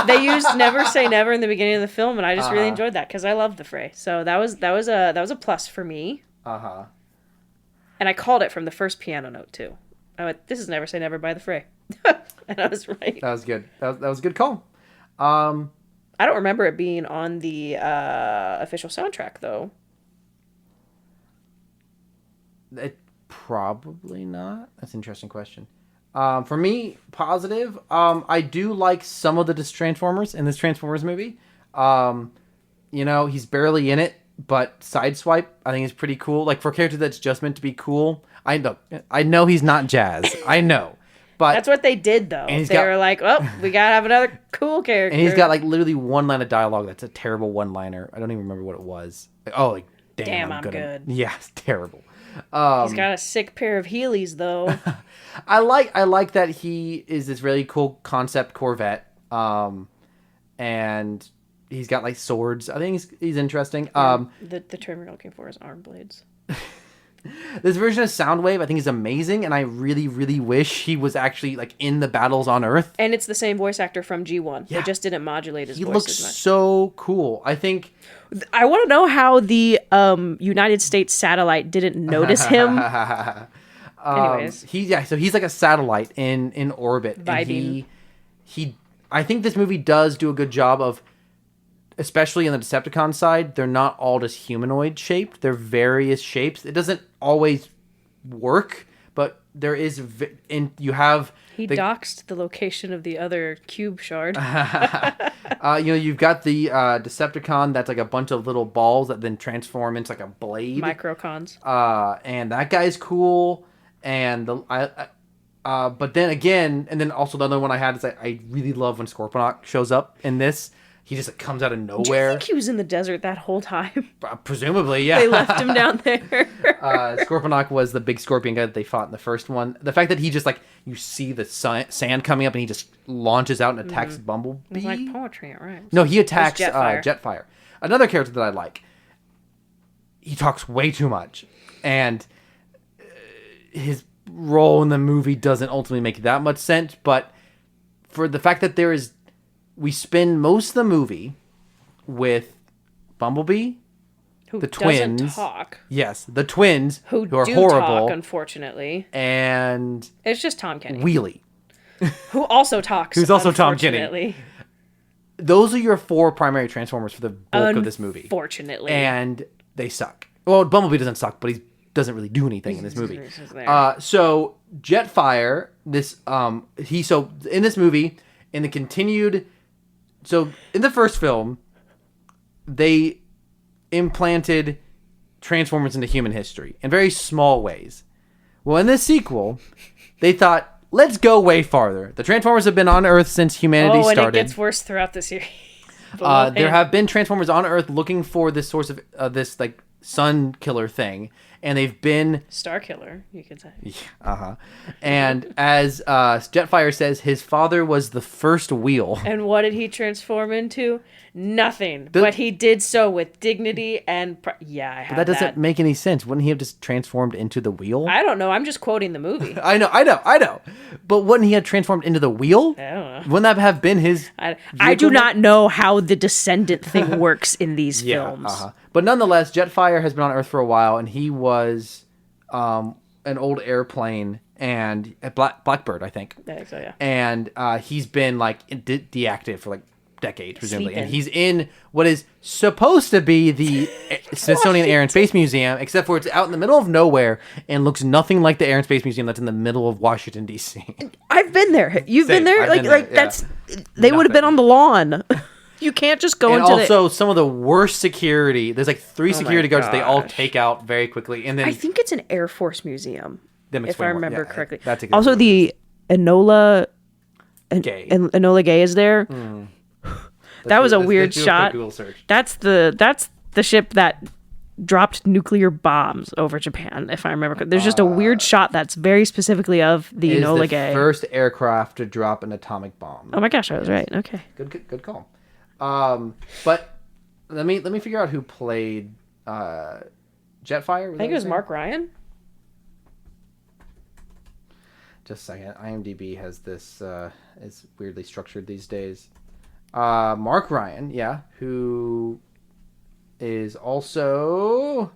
Speaker 2: They used Never Say Never in the beginning of the film, and I just really enjoyed that because I love The Fray. So that was a plus for me. And I called it from the first piano note too. I went, "This is Never Say Never by The Fray," and I was right.
Speaker 1: That was good. That was a good call.
Speaker 2: I don't remember it being on the official soundtrack though.
Speaker 1: It probably not. That's an interesting question. For me, positive. I do like some of the Transformers in this Transformers movie. He's barely in it, but Sideswipe I think is pretty cool. Like, for a character that's just meant to be cool. I know he's not Jazz. I know. But
Speaker 2: that's what they did, though. They were like, "Oh, we gotta have another cool character."
Speaker 1: And he's got, like, literally one line of dialogue that's a terrible one-liner. I don't even remember what it was. Like, damn, I'm good. Yeah, it's terrible.
Speaker 2: He's got a sick pair of Heelys, though.
Speaker 1: I like that he is this really cool concept Corvette, and he's got, like, swords. I think he's interesting.
Speaker 2: The term you're looking for is arm blades.
Speaker 1: This version of Soundwave, I think, is amazing, and I really, really wish he was actually like in the battles on Earth.
Speaker 2: And it's the same voice actor from G1.
Speaker 1: Yeah.
Speaker 2: They just didn't modulate his
Speaker 1: He
Speaker 2: voice
Speaker 1: looks
Speaker 2: as much.
Speaker 1: so cool. I think.
Speaker 2: I want to know how the United States satellite didn't notice him. Anyways,
Speaker 1: So he's like a satellite in orbit,
Speaker 2: Vibing.
Speaker 1: and he. I think this movie does do a good job of, especially on the Decepticon side, they're not all just humanoid shaped. They're various shapes. It doesn't always work, but there is. You have.
Speaker 2: he doxed the location of the other cube shard.
Speaker 1: You've got the Decepticon that's like a bunch of little balls that then transform into like a blade.
Speaker 2: Microcons.
Speaker 1: And that guy's cool. And but then again, and then also the other one I had is I really love when Scorponok shows up in this. He just comes out of nowhere.
Speaker 2: Do you think he was in the desert that whole time?
Speaker 1: Presumably, yeah.
Speaker 2: They left him down there.
Speaker 1: Scorponok was the big scorpion guy that they fought in the first one. The fact that he just you see the sand coming up and he just launches out and attacks Bumblebee.
Speaker 2: It's like poetry, it rhymes.
Speaker 1: No, he attacks
Speaker 2: Jetfire.
Speaker 1: Jetfire. Another character that I like. He talks way too much, and his role in the movie doesn't ultimately make that much sense. But for the fact that we spend most of the movie with Bumblebee,
Speaker 2: Who
Speaker 1: the
Speaker 2: doesn't
Speaker 1: twins.
Speaker 2: talk.
Speaker 1: Yes, the twins
Speaker 2: Who
Speaker 1: are
Speaker 2: do
Speaker 1: horrible,
Speaker 2: talk, unfortunately.
Speaker 1: and
Speaker 2: It's just Tom Kenny.
Speaker 1: Wheelie.
Speaker 2: Who also talks.
Speaker 1: Who's also Tom Kenny.
Speaker 2: unfortunately.
Speaker 1: Those are your 4 primary Transformers for the bulk of this movie.
Speaker 2: Unfortunately.
Speaker 1: And they suck. Well, Bumblebee doesn't suck, but he doesn't really do anything in this movie.
Speaker 2: He's just there.
Speaker 1: So Jetfire, so in this movie, in the continued, so in the first film, they implanted Transformers into human history in very small ways. Well, in this sequel, they thought, let's go way farther. The Transformers have been on Earth since humanity
Speaker 2: and
Speaker 1: started.
Speaker 2: it gets worse throughout the series.
Speaker 1: There have been Transformers on Earth looking for this source of this like sun killer thing, and they've been
Speaker 2: Star Killer, you could say.
Speaker 1: And as Jetfire says, his father was the first wheel.
Speaker 2: And what did he transform into? Nothing. But he did so with dignity and... I have
Speaker 1: That doesn't make any sense. Wouldn't he have just transformed into the wheel?
Speaker 2: I don't know. I'm just quoting the movie.
Speaker 1: I know. But wouldn't he have transformed into the wheel?
Speaker 2: I don't know.
Speaker 1: Wouldn't that have been his?
Speaker 2: I do not know how the descendant thing works in these films.
Speaker 1: But nonetheless, Jetfire has been on Earth for a while, and he was an old airplane and a Blackbird, I think.
Speaker 2: I think so, yeah.
Speaker 1: And he's been like deactive for like decades, presumably.
Speaker 2: Sleeping.
Speaker 1: And he's in what is supposed to be the Smithsonian Air and Space Museum, except for it's out in the middle of nowhere and looks nothing like the Air and Space Museum that's in the middle of Washington, D.C.
Speaker 2: I've been there. You've
Speaker 1: Same.
Speaker 2: been there?
Speaker 1: I've been there, yeah.
Speaker 2: That's... They would have been on the lawn. You can't just go
Speaker 1: And
Speaker 2: into
Speaker 1: also some of the worst security. There's like 3 security guards that they all
Speaker 2: gosh.
Speaker 1: take out very quickly. And then
Speaker 2: I think it's an Air Force museum,
Speaker 1: Them
Speaker 2: if I
Speaker 1: explain more.
Speaker 2: remember
Speaker 1: Yeah,
Speaker 2: correctly.
Speaker 1: that's exactly
Speaker 2: Also,
Speaker 1: what it
Speaker 2: the Enola
Speaker 1: Gay.
Speaker 2: and Enola Gay is there. That was a weird
Speaker 1: Let's do
Speaker 2: shot.
Speaker 1: quick Google search.
Speaker 2: That's the ship that dropped nuclear bombs over Japan, if I remember correctly. There's just a weird shot that's very specifically of the
Speaker 1: It is
Speaker 2: Enola
Speaker 1: the
Speaker 2: Gay.
Speaker 1: first aircraft to drop an atomic bomb.
Speaker 2: Oh my gosh, I was right. Okay.
Speaker 1: Good call. But let me figure out who played Jetfire.
Speaker 2: I think it was Mark Ryan.
Speaker 1: Just a second. IMDb has this is weirdly structured these days. Mark Ryan, yeah, who is also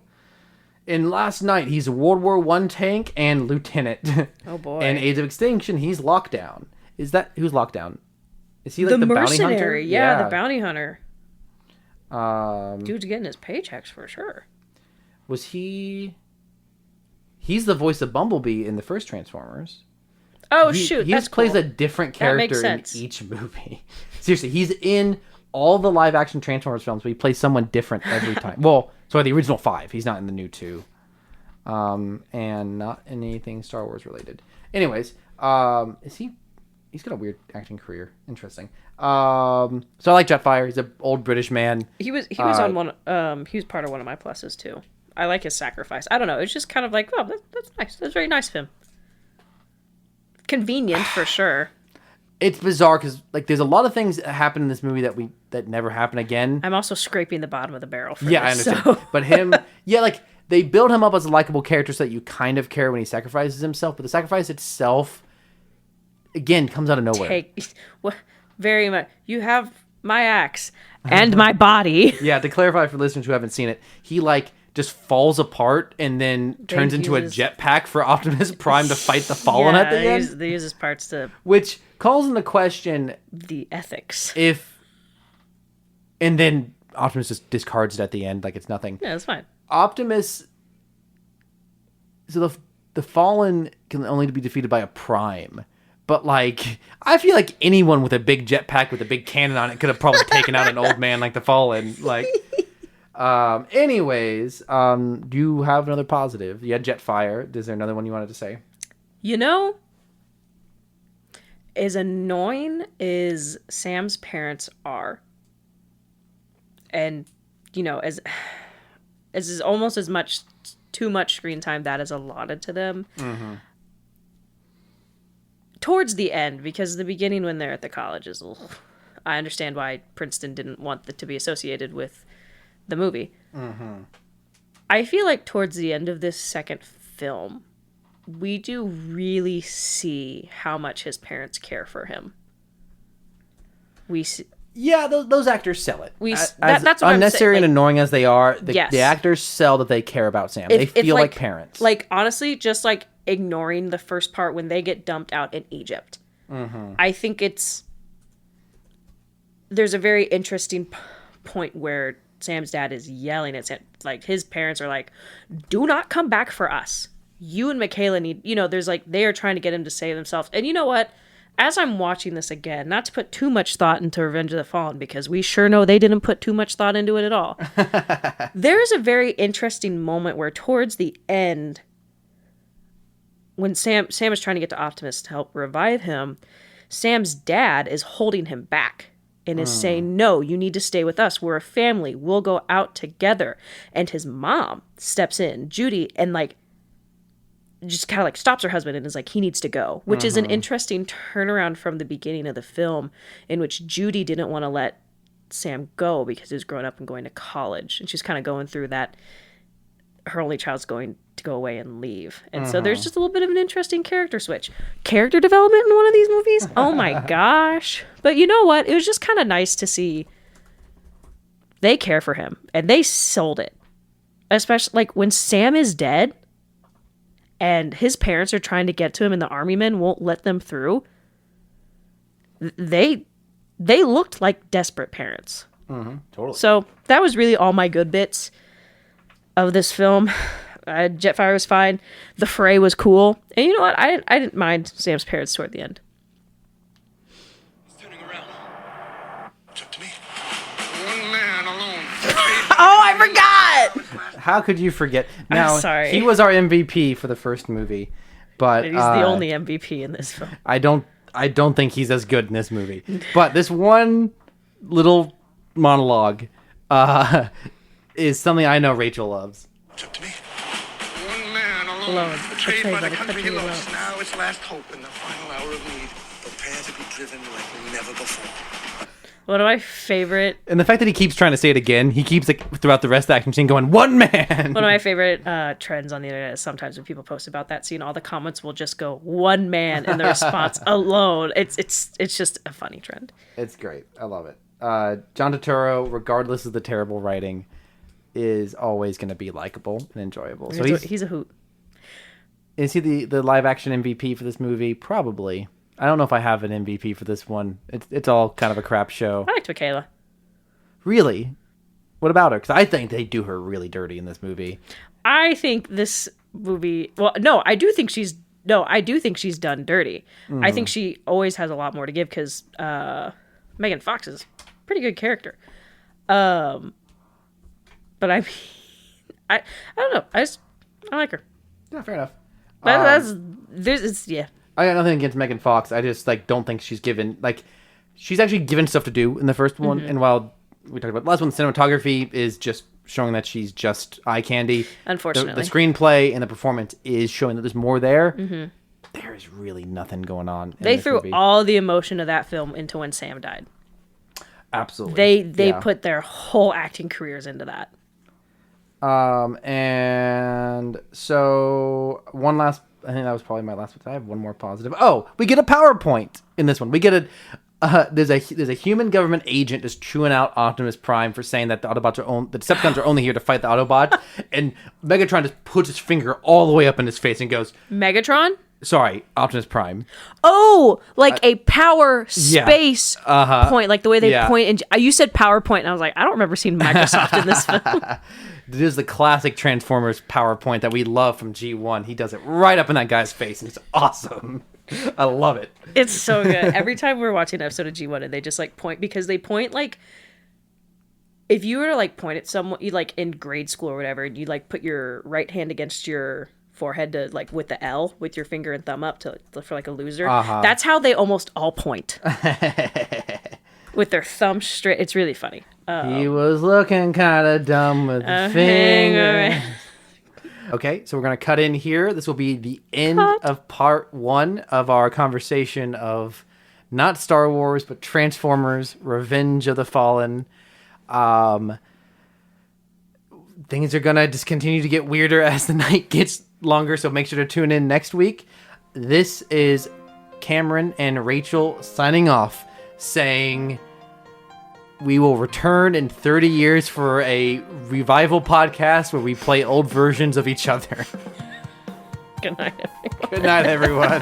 Speaker 1: in Last Night. He's a World War I tank and lieutenant.
Speaker 2: Oh boy.
Speaker 1: And Age of Extinction, he's Lockdown. Is that who's Lockdown? Is he like
Speaker 2: the
Speaker 1: the bounty hunter?
Speaker 2: mercenary, yeah, the bounty hunter.
Speaker 1: Um,
Speaker 2: Dude's getting his paychecks for sure.
Speaker 1: was he? He's the voice of Bumblebee in the first Transformers.
Speaker 2: Oh
Speaker 1: He
Speaker 2: shoot,
Speaker 1: just
Speaker 2: that's
Speaker 1: plays
Speaker 2: cool.
Speaker 1: a different
Speaker 2: That makes
Speaker 1: character in
Speaker 2: sense.
Speaker 1: each movie. Seriously, he's in all the live action Transformers films, but he plays someone different every time. Well, so the original 5. He's not in the new 2. And not anything Star Wars related. Anyways, is he? He's got a weird acting career. Interesting. So I like Jetfire. He's an old British man.
Speaker 2: He was on one. He was part of one of my pluses too. I like his sacrifice. I don't know. It's just kind of like, oh, that's nice. That's very nice of him. Convenient for sure.
Speaker 1: It's bizarre because like there's a lot of things that happen in this movie that never happen again.
Speaker 2: I'm also scraping the bottom of the barrel for
Speaker 1: Yeah, I
Speaker 2: this,
Speaker 1: understand.
Speaker 2: so-
Speaker 1: But him, yeah, like they build him up as a likable character so that you kind of care when he sacrifices himself, but the sacrifice itself, again, comes out of nowhere.
Speaker 2: Very much. You have my axe and my body.
Speaker 1: Yeah, to clarify for listeners who haven't seen it, he like just falls apart and then turns into a jetpack for Optimus Prime to fight the Fallen at the end.
Speaker 2: They use his parts to...
Speaker 1: Which calls into question...
Speaker 2: the ethics.
Speaker 1: And then Optimus just discards it at the end like it's nothing.
Speaker 2: Yeah, that's fine.
Speaker 1: Optimus... So the Fallen can only be defeated by a Prime. But, like, I feel like anyone with a big jetpack with a big cannon on it could have probably taken out an old man like the Fallen. Like... anyways, do you have another positive? You had Jetfire. Is there another one you wanted to say?
Speaker 2: You know, as annoying as Sam's parents are, and, you know, as is almost as much, too much screen time that is allotted to them, towards the end, because the beginning when they're at the college is, I understand why Princeton didn't want it to be associated with the movie. I feel like towards the end of this second film, we do really see how much his parents care for him. We see,
Speaker 1: yeah, those actors sell it.
Speaker 2: That's what
Speaker 1: unnecessary
Speaker 2: I'm saying.
Speaker 1: and annoying as they are.
Speaker 2: Yes.
Speaker 1: The actors sell that they care about Sam. They feel like parents.
Speaker 2: Like, honestly, just like ignoring the first part when they get dumped out in Egypt. I think there's a very interesting point where Sam's dad is yelling at Sam. Like, his parents are like, do not come back for us. You and Michaela need, you know, there's like, they are trying to get him to save themselves. And you know what? As I'm watching this again, not to put too much thought into Revenge of the Fallen, because we sure know they didn't put too much thought into it at all. There's a very interesting moment where towards the end, when Sam is trying to get to Optimus to help revive him, Sam's dad is holding him back. And is saying, no, you need to stay with us. We're a family. We'll go out together. And his mom steps in, Judy, and like just kind of like stops her husband and is like, he needs to go. Which is an interesting turnaround from the beginning of the film, in which Judy didn't want to let Sam go because he was growing up and going to college. And she's kind of going through that. Her only child's going to go away and leave. And so there's just a little bit of an interesting character switch. Character development in one of these movies? Oh my gosh. But you know what? It was just kind of nice to see they care for him. And they sold it. Especially like when Sam is dead and his parents are trying to get to him and the army men won't let them through. They looked like desperate parents.
Speaker 1: Totally.
Speaker 2: So that was really all my good bits of this film. Jetfire was fine. The fray was cool. And you know what? I didn't mind Sam's parents toward the end.
Speaker 5: Turning around. It's up to me. One man alone.
Speaker 2: Oh, I forgot!
Speaker 1: How could you forget? Now,
Speaker 2: I'm sorry.
Speaker 1: He was our MVP for the first movie, but
Speaker 2: He's the only MVP in this film.
Speaker 1: I don't think he's as good in this movie. But this one little monologue is something I know Rachel loves.
Speaker 5: It's up to me. One man alone. Betrayed by the country he loves. Now its last hope in the final hour of need. Prepare to be driven like never before.
Speaker 2: One of my favorite...
Speaker 1: And the fact that he keeps trying to say it again, he keeps like throughout the rest of the action scene going, one man!
Speaker 2: One of my favorite trends on the internet is sometimes when people post about that scene, all the comments will just go, one man, and the response alone. It's just a funny trend.
Speaker 1: It's great. I love it. John Turturro, regardless of the terrible writing, is always going to be likable and enjoyable. So
Speaker 2: he's a hoot.
Speaker 1: Is he the live action MVP for this movie? Probably. I don't know if I have an MVP for this one. It's all kind of a crap show.
Speaker 2: I liked Michaela.
Speaker 1: Really? What about her? Because I think they do her really dirty in this movie.
Speaker 2: I think this movie... Well, no, I do think she's done dirty. I think she always has a lot more to give because Megan Fox is a pretty good character. But I don't know. I like her.
Speaker 1: Yeah, fair enough.
Speaker 2: Yeah.
Speaker 1: I got nothing against Megan Fox. I just don't think she's given she's actually given stuff to do in the first one. And while we talked about the last one, the cinematography is just showing that she's just eye candy.
Speaker 2: Unfortunately,
Speaker 1: the screenplay and the performance is showing that there's more there. There is really nothing going on.
Speaker 2: They threw all the emotion of that film into when Sam died.
Speaker 1: Absolutely,
Speaker 2: They put their whole acting careers into that.
Speaker 1: And And so I think that was probably my last one. I have one more positive. Oh, we get a PowerPoint in this one. We get there's a human government agent just chewing out Optimus Prime for saying that the Decepticons are only here to fight the Autobot, and Megatron just puts his finger all the way up in his face and goes,
Speaker 2: Megatron?
Speaker 1: Sorry, Optimus Prime.
Speaker 2: Oh, like a power space point, like the way they point. And you said PowerPoint, and I was like, I don't remember seeing Microsoft in this film.
Speaker 1: It is the classic Transformers PowerPoint that we love from G1. He does it right up in that guy's face, and it's awesome. I love it.
Speaker 2: It's so good. Every time we're watching an episode of G1 and they just like point, because they point like, if you were to like point at someone, you like in grade school or whatever, and you like put your right hand against your forehead to like with the L with your finger and thumb up for like a loser. That's how they almost all point. With their thumb straight. It's really funny.
Speaker 1: He was looking kind of dumb with the finger. Okay, so we're going to cut in here. This will be the end of part 1 of our conversation of not Star Wars, but Transformers, Revenge of the Fallen. Things are going to just continue to get weirder as the night gets longer, so make sure to tune in next week. This is Cameron and Rachel signing off, saying we will return in 30 years for a revival podcast where we play old versions of each other.
Speaker 2: Good night, everyone.
Speaker 1: Good night, everyone.